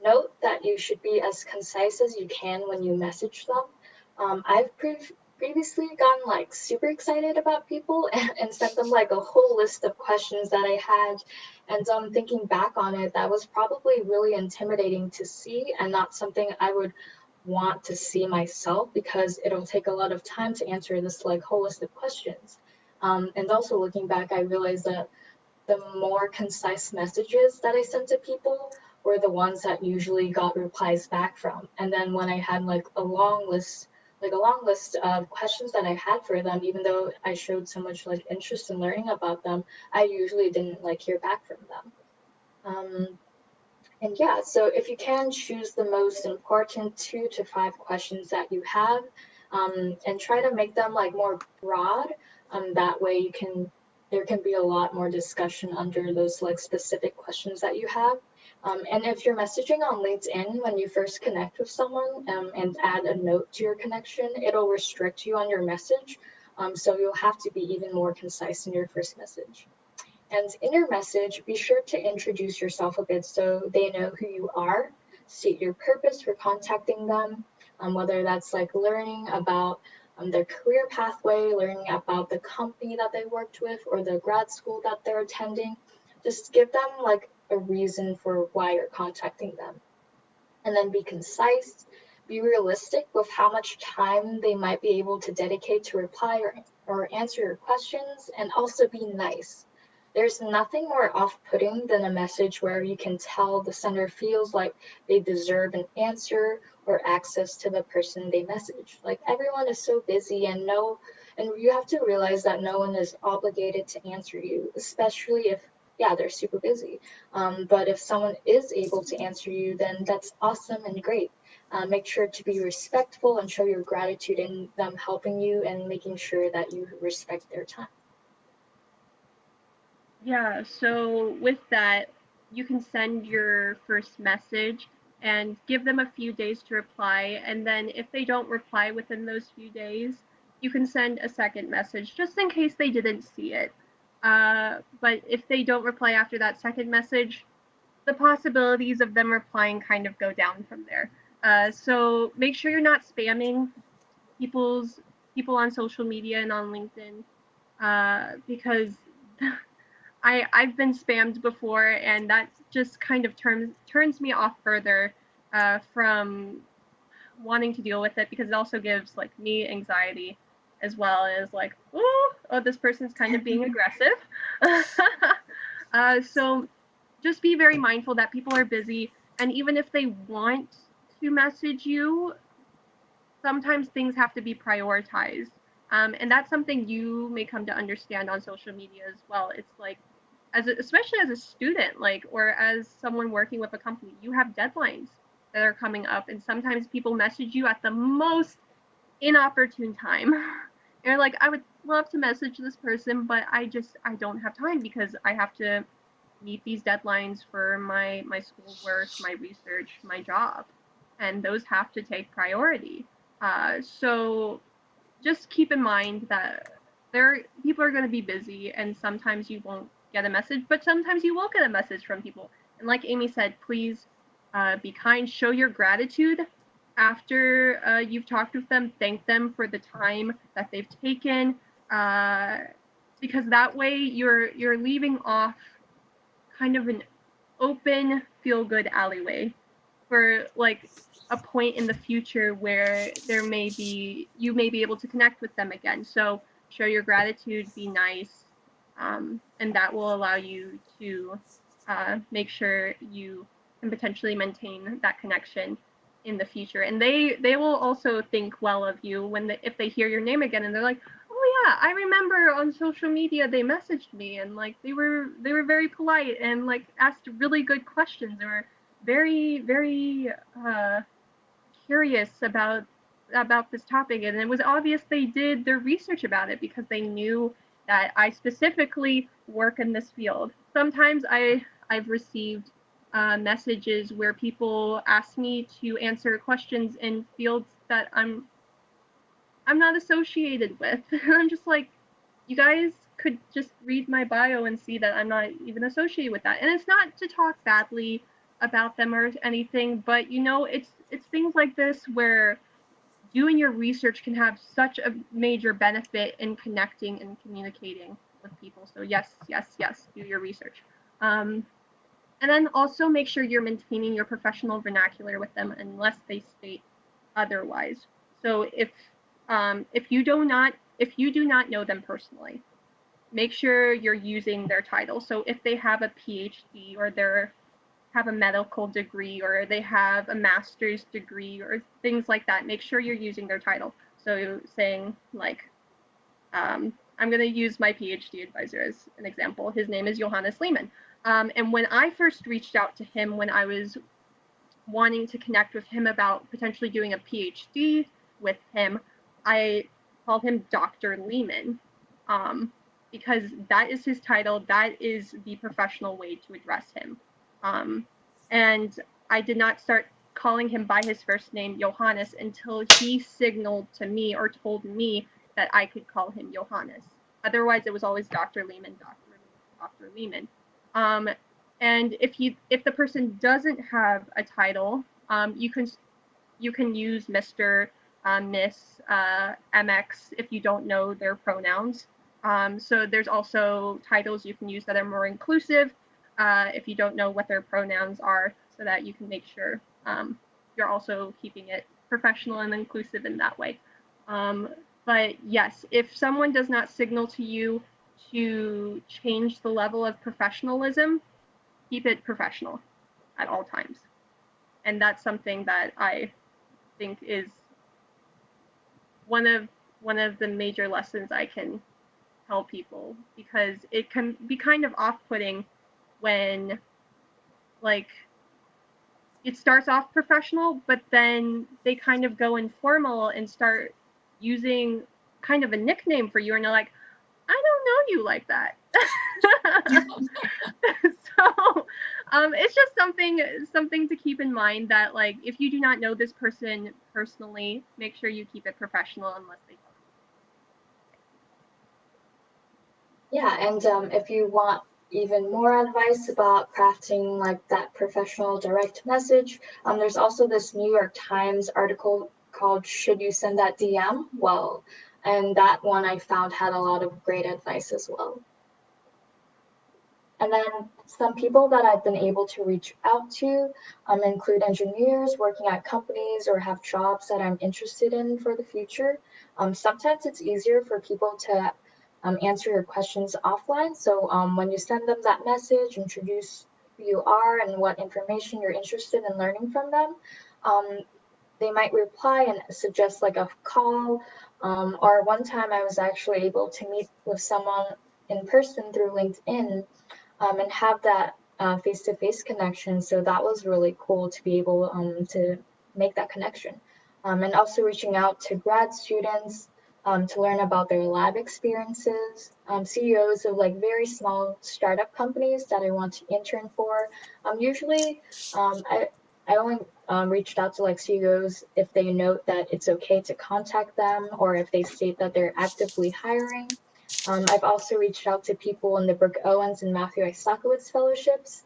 Note that you should be as concise as you can when you message them. I've previously gotten like super excited about people and sent them like a whole list of questions that I had. And thinking back on it, that was probably really intimidating to see and not something I would want to see myself because it'll take a lot of time to answer this like whole list of questions. And also looking back, I realized that the more concise messages that I sent to people were the ones that usually got replies back from. And then when I had like a long list of questions that I had for them, even though I showed so much like interest in learning about them, I usually didn't like hear back from them. And yeah, so if you can choose the most important 2 to 5 questions that you have, and try to make them like more broad, that way there can be a lot more discussion under those like specific questions that you have. And if you're messaging on LinkedIn when you first connect with someone, and add a note to your connection, it'll restrict you on your message. So you'll have to be even more concise in your first message. And in your message, be sure to introduce yourself a bit so they know who you are, state your purpose for contacting them, whether that's like learning about their career pathway, learning about the company that they worked with, or the grad school that they're attending. Just give them like a reason for why you're contacting them. And then be concise, be realistic with how much time they might be able to dedicate to reply or answer your questions, and also be nice. There's nothing more off-putting than a message where you can tell the sender feels like they deserve an answer or access to the person they message. Like everyone is so busy, and you have to realize that no one is obligated to answer you, especially if yeah, they're super busy. But if someone is able to answer you, then that's awesome and great. Make sure to be respectful and show your gratitude in them helping you and making sure that you respect their time. Yeah, so with that, you can send your first message and give them a few days to reply. And then if they don't reply within those few days, you can send a second message just in case they didn't see it. But if they don't reply after that second message, the possibilities of them replying kind of go down from there. So make sure you're not spamming people's people on social media and on LinkedIn, because I've been spammed before, and that just kind of turns me off further from wanting to deal with it, because it also gives like me anxiety as well as like, oh, this person's kind of being aggressive. So just be very mindful that people are busy, and even if they want to message you, sometimes things have to be prioritized. And that's something you may come to understand on social media as well. It's like especially as a student, like, or as someone working with a company, you have deadlines that are coming up, and sometimes people message you at the most inopportune time. You're like, I would love to message this person, but I don't have time because I have to meet these deadlines for my schoolwork, my research, my job, and those have to take priority. So just keep in mind that people are going to be busy, and sometimes you won't get a message, but sometimes you will get a message from people. And like Amy said, please be kind, show your gratitude after you've talked with them, thank them for the time that they've taken, because that way you're leaving off kind of an open feel-good alleyway for like a point in the future where you may be able to connect with them again. So show your gratitude, be nice, and that will allow you to make sure you can potentially maintain that connection in the future. And they will also think well of you if they hear your name again and they're like, oh yeah, I remember on social media they messaged me and like they were very polite and like asked really good questions. They were very curious about this topic, and it was obvious they did their research about it because they knew that I specifically work in this field. Sometimes I've received messages where people ask me to answer questions in fields that I'm not associated with. I'm just like, you guys could just read my bio and see that I'm not even associated with that. And it's not to talk badly about them or anything, but it's things like this where doing your research can have such a major benefit in connecting and communicating with people. So yes, do your research. And then also make sure you're maintaining your professional vernacular with them unless they state otherwise. So if you do not know them personally, make sure you're using their title. So if they have a PhD or they have a medical degree or they have a master's degree or things like that, make sure you're using their title. So saying like, I'm going to use my PhD advisor as an example. His name is Johannes Lehmann. And when I first reached out to him, when I was wanting to connect with him about potentially doing a PhD with him, I called him Dr. Lehmann, because that is his title. That is the professional way to address him. And I did not start calling him by his first name, Johannes, until he signaled to me or told me that I could call him Johannes. Otherwise, it was always Dr. Lehmann, Dr. Lehmann. And if the person doesn't have a title, you can use Mr., Miss, MX if you don't know their pronouns. So there's also titles you can use that are more inclusive if you don't know what their pronouns are, so that you can make sure you're also keeping it professional and inclusive in that way. But yes, if someone does not signal to you to change the level of professionalism, keep it professional at all times. And that's something that I think is one of the major lessons I can tell people, because it can be kind of off-putting when like it starts off professional, but then they kind of go informal and start using kind of a nickname for you, and they're like, I don't know you like that. So it's just something to keep in mind, that like if you do not know this person personally, make sure you keep it professional unless they tell you. Yeah, and if you want even more advice about crafting like that professional direct message, there's also this New York Times article called "Should You Send That DM?" Well, and that one I found had a lot of great advice as well. And then some people that I've been able to reach out to include engineers working at companies or have jobs that I'm interested in for the future. Sometimes it's easier for people to answer your questions offline. So when you send them that message, introduce who you are and what information you're interested in learning from them, they might reply and suggest like a call. Or one time I was actually able to meet with someone in person through LinkedIn. and have that face-to-face connection. So that was really cool to be able to make that connection. And also reaching out to grad students to learn about their lab experiences, CEOs of like very small startup companies that I want to intern for. Usually, I only reached out to like CEOs if they note that it's okay to contact them or if they state that they're actively hiring. I've also reached out to people in the Brooke Owens and Matthew Isakowitz fellowships,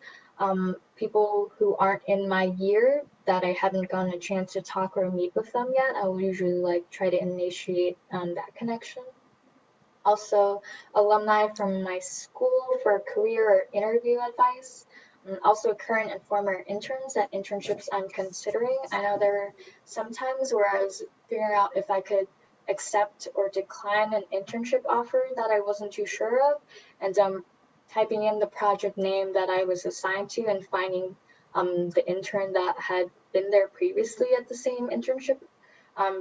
people who aren't in my year that I haven't gotten a chance to talk or meet with them yet. I will usually like try to initiate that connection. Also, alumni from my school for career or interview advice. Also, current and former interns at internships I'm considering. I know there were some times where I was figuring out if I could accept or decline an internship offer that I wasn't too sure of, and typing in the project name that I was assigned to and finding the intern that had been there previously at the same internship.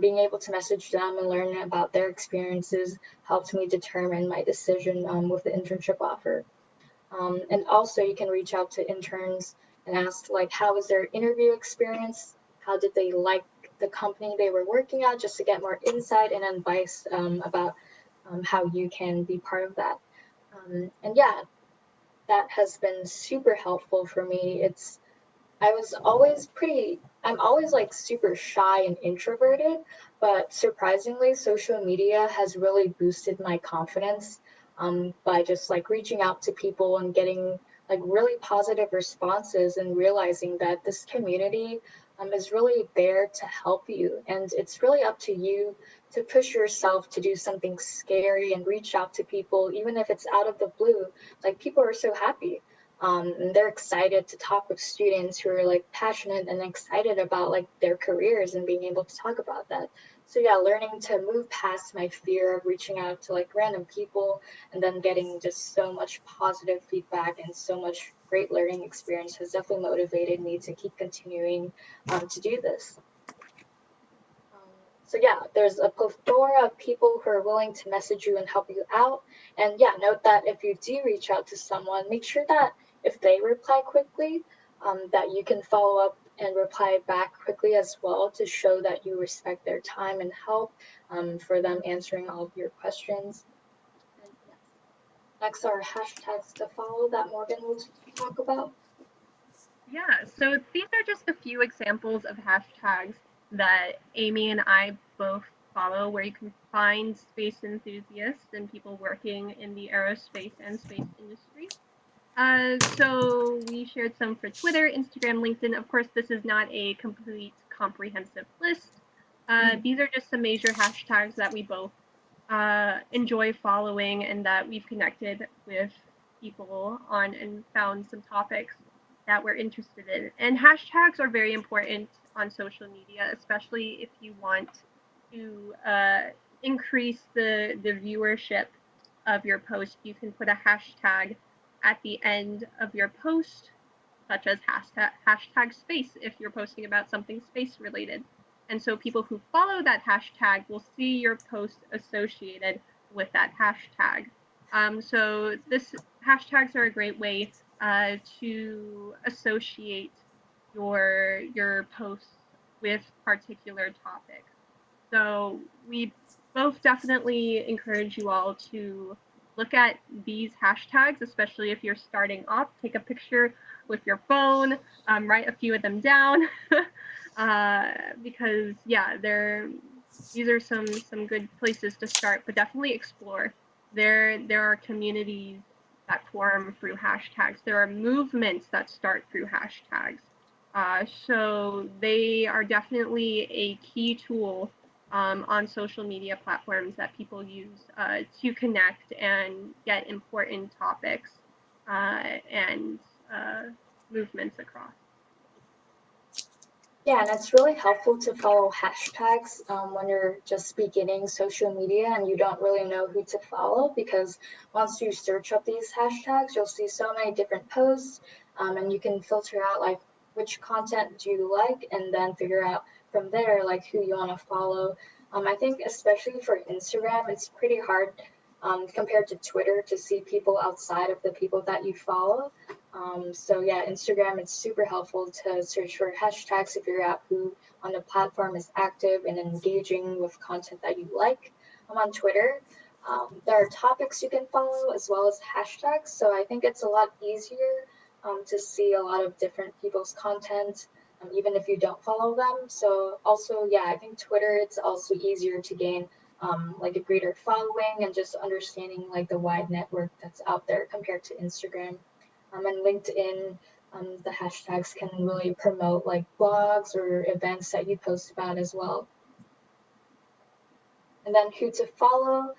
Being able to message them and learn about their experiences helped me determine my decision with the internship offer. And also you can reach out to interns and ask like, how was their interview experience? How did they like the company they were working at, just to get more insight and advice about how you can be part of that. And yeah, that has been super helpful for me. I was always I'm always like super shy and introverted, but surprisingly, social media has really boosted my confidence by just like reaching out to people and getting like really positive responses and realizing that this community is really there to help you. And it's really up to you to push yourself to do something scary and reach out to people, even if it's out of the blue. Like people are so happy and they're excited to talk with students who are like passionate and excited about like their careers and being able to talk about that. So yeah, learning to move past my fear of reaching out to like random people and then getting just so much positive feedback and so much great learning experience has definitely motivated me to keep continuing to do this. Um, so yeah, there's a plethora of people who are willing to message you and help you out. And yeah, note that if you do reach out to someone, make sure that if they reply quickly, that you can follow up and reply back quickly as well to show that you respect their time and help for them answering all of your questions. And yes. Next are hashtags to follow that Morgan will talk about. Yeah, so these are just a few examples of hashtags that Amy and I both follow, where you can find space enthusiasts and people working in the aerospace and space industry. So we shared some for Twitter, Instagram, LinkedIn. Of course, this is not a complete comprehensive list. These are just some major hashtags that we both enjoy following and that we've connected with people on and found some topics that we're interested in. And hashtags are very important on social media, especially if you want to increase the viewership of your post. You can put a hashtag at the end of your post, such as hashtag space if you're posting about something space related. And so people who follow that hashtag will see your post associated with that hashtag. So this hashtags are a great way to associate your posts with particular topics. So we both definitely encourage you all to look at these hashtags, especially if you're starting off. Take a picture with your phone, write a few of them down, because yeah, these are some good places to start. But definitely explore. There are communities that form through hashtags. There are movements that start through hashtags. So they are definitely a key tool on social media platforms that people use to connect and get important topics and movements across. Yeah, and it's really helpful to follow hashtags when you're just beginning social media and you don't really know who to follow, because once you search up these hashtags, you'll see so many different posts and you can filter out like which content do you like and then figure out from there like who you want to follow. I think especially for Instagram, it's pretty hard compared to Twitter to see people outside of the people that you follow. So yeah, Instagram, it's super helpful to search for hashtags to figure out who on the platform is active and engaging with content that you like. On Twitter, there are topics you can follow as well as hashtags. So I think it's a lot easier to see a lot of different people's content, even if you don't follow them. So also, yeah, I think Twitter, it's also easier to gain like a greater following and just understanding like the wide network that's out there compared to Instagram. And LinkedIn, the hashtags can really promote like blogs or events that you post about as well. And then who to follow.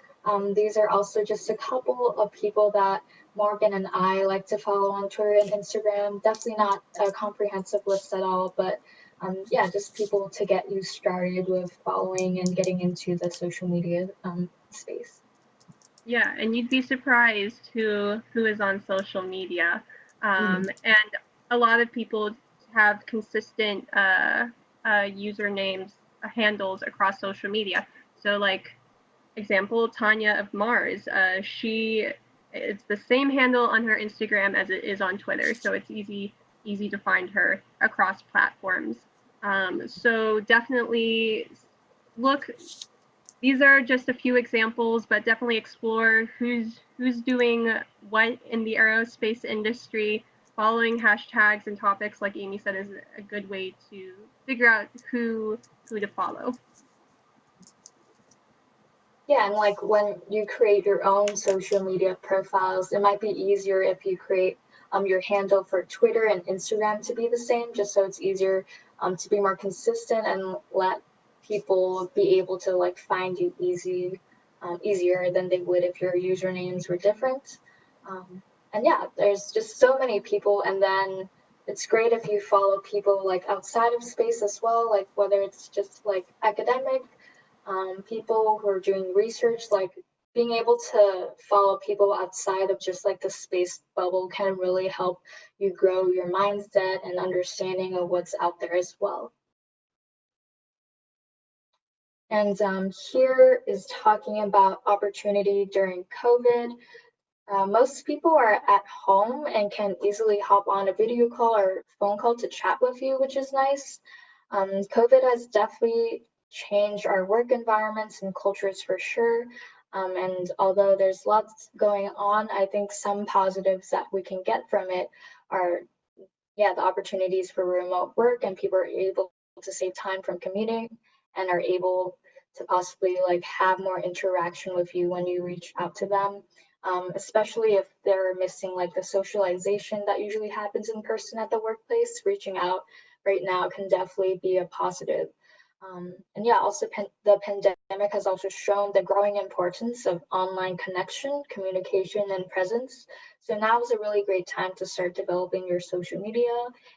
These are also just a couple of people that Morgan and I like to follow on Twitter and Instagram. Definitely not a comprehensive list at all, but yeah, just people to get you started with following and getting into the social media space. Yeah, and you'd be surprised who is on social media. And a lot of people have consistent usernames, handles across social media. So like example, Tanya of Mars, it's the same handle on her Instagram as it is on Twitter, so it's easy to find her across platforms. So definitely look. These are just a few examples, but definitely explore who's doing what in the aerospace industry. Following hashtags and topics, like Amy said, is a good way to figure out who to follow. Yeah, and like when you create your own social media profiles, it might be easier if you create your handle for Twitter and Instagram to be the same, just so it's easier to be more consistent and let people be able to like find you easier than they would if your usernames were different. And yeah, there's just so many people, and then it's great if you follow people like outside of space as well, like whether it's just like academic people who are doing research, like being able to follow people outside of just like the space bubble can really help you grow your mindset and understanding of what's out there as well. And here is talking about opportunity during COVID. Most people are at home and can easily hop on a video call or phone call to chat with you, which is nice. COVID has definitely change our work environments and cultures for sure. And although there's lots going on, I think some positives that we can get from it are, yeah, the opportunities for remote work, and people are able to save time from commuting and are able to possibly like have more interaction with you when you reach out to them, especially if they're missing like the socialization that usually happens in person at the workplace. Reaching out right now can definitely be a positive. And yeah, also the pandemic has also shown the growing importance of online connection, communication, and presence. So now is a really great time to start developing your social media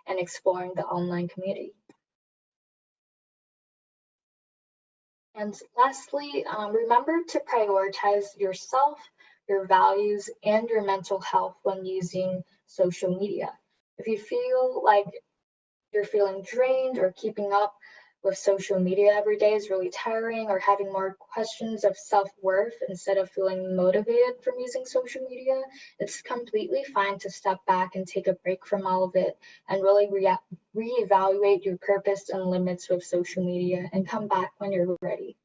and exploring the online community. And lastly, remember to prioritize yourself, your values, and your mental health when using social media. If you feel like you're feeling drained or keeping up with social media every day is really tiring, or having more questions of self-worth instead of feeling motivated from using social media, it's completely fine to step back and take a break from all of it and really reevaluate your purpose and limits with social media and come back when you're ready.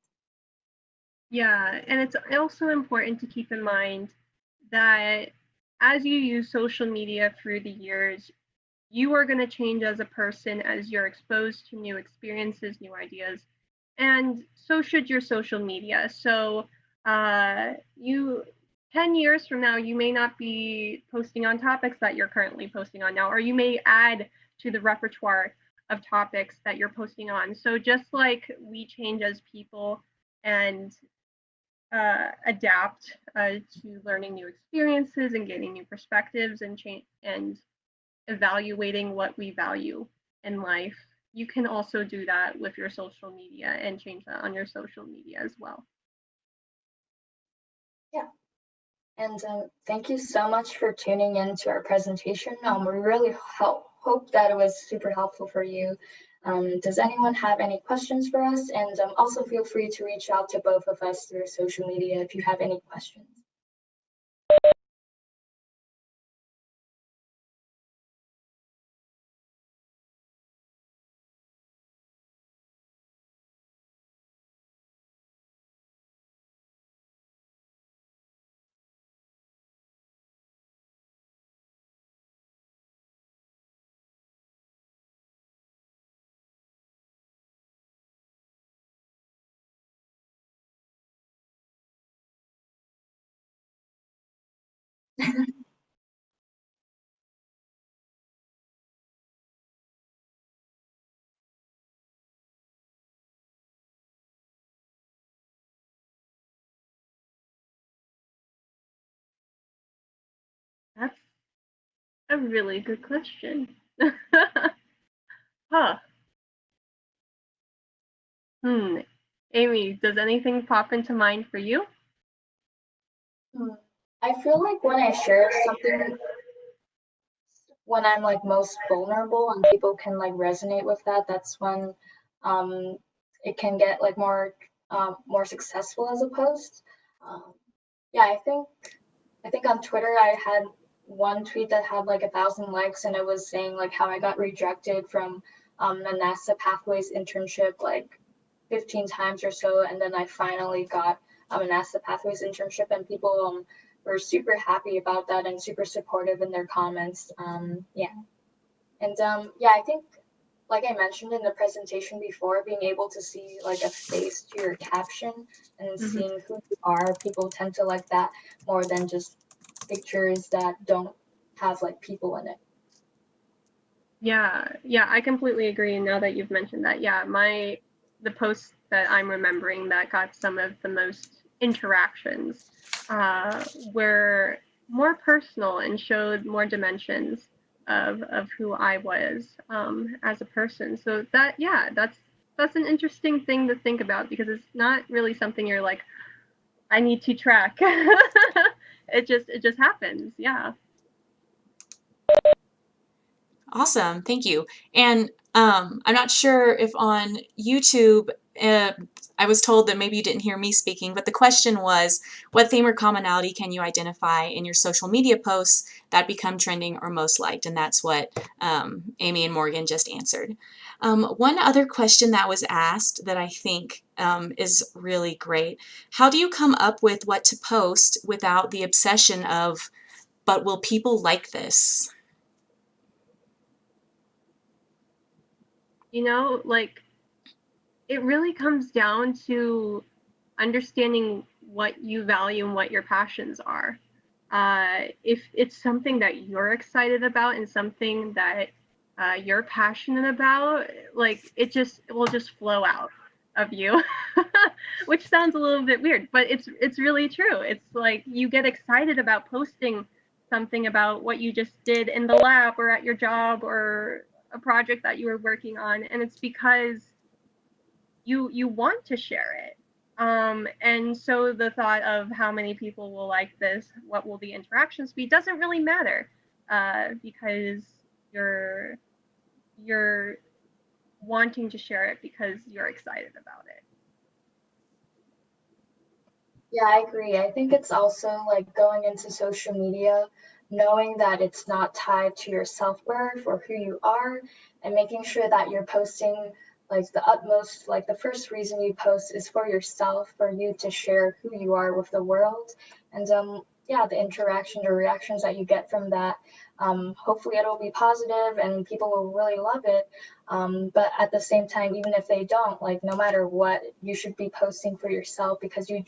Yeah, and it's also important to keep in mind that as you use social media through the years, you are going to change as a person as you're exposed to new experiences, new ideas, and so should your social media. So you 10 years from now, you may not be posting on topics that you're currently posting on now, or you may add to the repertoire of topics that you're posting on. So just like we change as people and adapt to learning new experiences and gaining new perspectives and change and evaluating what we value in life, you can also do that with your social media and change that on your social media as well. Yeah. And thank you so much for tuning in to our presentation. We really hope that it was super helpful for you. Does anyone have any questions for us? And also feel free to reach out to both of us through social media if you have any questions. That's a really good question. Huh. Hmm. Amy, does anything pop into mind for you? I feel like when I share something, when I'm like most vulnerable and people can like resonate with that, that's when um, it can get like more successful as a post. Um, yeah, I think on Twitter I had one tweet that had like 1,000 likes, and it was saying like how I got rejected from a NASA Pathways internship like 15 times or so, and then I finally got a NASA Pathways internship, and people were super happy about that and super supportive in their comments. Yeah, and yeah, I think like I mentioned in the presentation before, being able to see like a face to your caption and Mhm. seeing who you are, people tend to like that more than just pictures that don't have like people in it. Yeah, I completely agree now that you've mentioned that. Yeah, the post that I'm remembering that got some of the most interactions were more personal and showed more dimensions of who I was as a person. So that's an interesting thing to think about because it's not really something you're like, I need to track. It just happens. Yeah. Awesome, thank you. And I'm not sure if on YouTube, I was told that maybe you didn't hear me speaking, but the question was, what theme or commonality can you identify in your social media posts that become trending or most liked? And that's what Amy and Morgan just answered. One other question that was asked that I think is really great, how do you come up with what to post without the obsession of, but will people like this? Like it really comes down to understanding what you value and what your passions are. If it's something that you're excited about and something that you're passionate about, like it will just flow out of you, which sounds a little bit weird, but it's really true. It's like you get excited about posting something about what you just did in the lab or at your job or a project that you were working on, and it's because you want to share it. And so the thought of how many people will like this, what will the interactions be, doesn't really matter because you're you're wanting to share it because you're excited about it. Yeah, I agree. I think it's also like going into social media, knowing that it's not tied to your self-worth or who you are, and making sure that you're posting like the utmost, like the first reason you post is for yourself, for you to share who you are with the world. And yeah, the interactions or reactions that you get from that, hopefully it'll be positive and people will really love it. But at the same time, even if they don't, like no matter what, you should be posting for yourself because you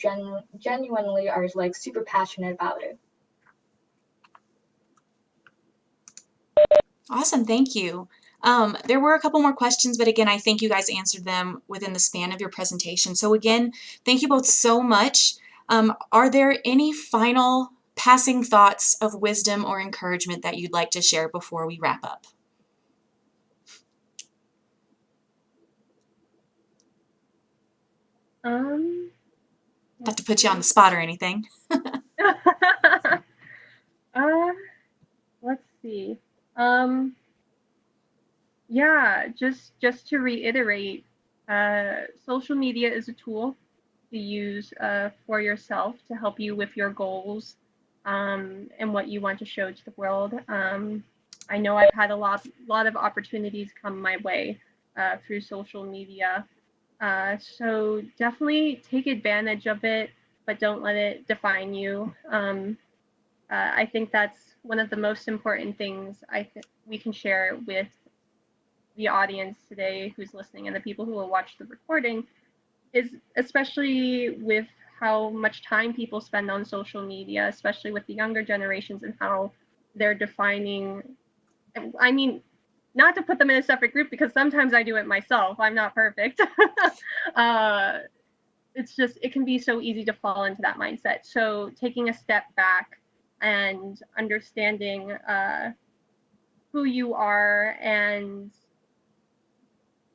genuinely are like super passionate about it. Awesome, thank you. There were a couple more questions, but again, I think you guys answered them within the span of your presentation. So again, thank you both so much. Are there any final passing thoughts of wisdom or encouragement that you'd like to share before we wrap up? Not to put you on the spot or anything. uh, let's see. Um, yeah, just to reiterate, social media is a tool to use for yourself to help you with your goals and what you want to show to the world. I know I've had a lot of opportunities come my way through social media, so definitely take advantage of it, but don't let it define you. I think that's one of the most important things we can share with the audience today who's listening and the people who will watch the recording is especially with how much time people spend on social media, especially with the younger generations, and how they're defining, I mean, not to put them in a separate group, because sometimes I do it myself. I'm not perfect. It's just, it can be so easy to fall into that mindset. So taking a step back and understanding who you are, and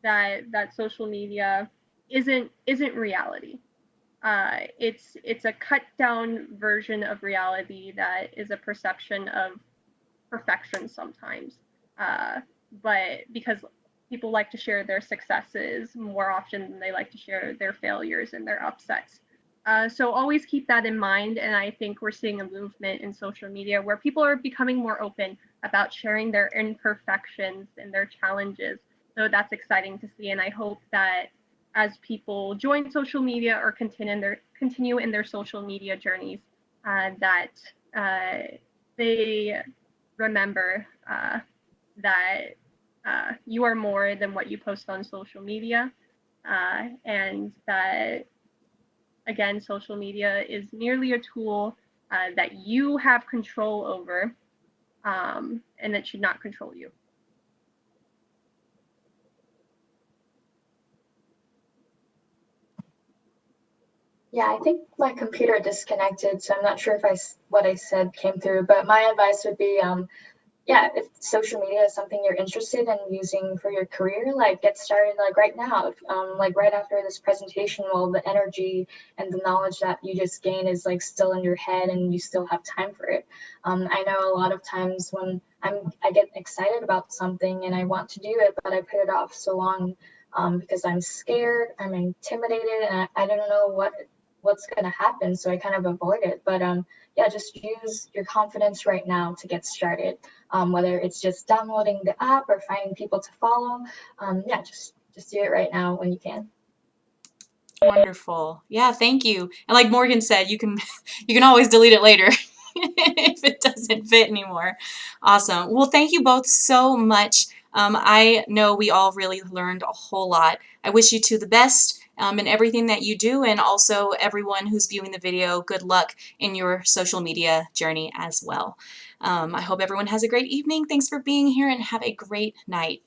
that social media isn't reality. It's a cut down version of reality that is a perception of perfection sometimes. But because people like to share their successes more often than they like to share their failures and their upsets. So always keep that in mind. And I think we're seeing a movement in social media where people are becoming more open about sharing their imperfections and their challenges. So that's exciting to see. And I hope that as people join social media or continue in their social media journeys, that they remember that you are more than what you post on social media, and that, again, social media is merely a tool that you have control over, and it should not control you. Yeah, I think my computer disconnected, so I'm not sure if what I said came through, but my advice would be, yeah, if social media is something you're interested in using for your career, like get started like right now. Like right after this presentation, while the energy and the knowledge that you just gain is like still in your head and you still have time for it. I know a lot of times when I get excited about something and I want to do it, but I put it off so long because I'm scared, I'm intimidated, and I don't know what's going to happen, so I kind of avoid it. But yeah, just use your confidence right now to get started, whether it's just downloading the app or finding people to follow. Yeah, just do it right now when you can. Wonderful. Yeah, thank you. And like Morgan said, you can always delete it later if it doesn't fit anymore. Awesome. Well, thank you both so much. I know we all really learned a whole lot. I wish you two the best in everything that you do, and also everyone who's viewing the video, good luck in your social media journey as well. I hope everyone has a great evening. Thanks for being here, and have a great night.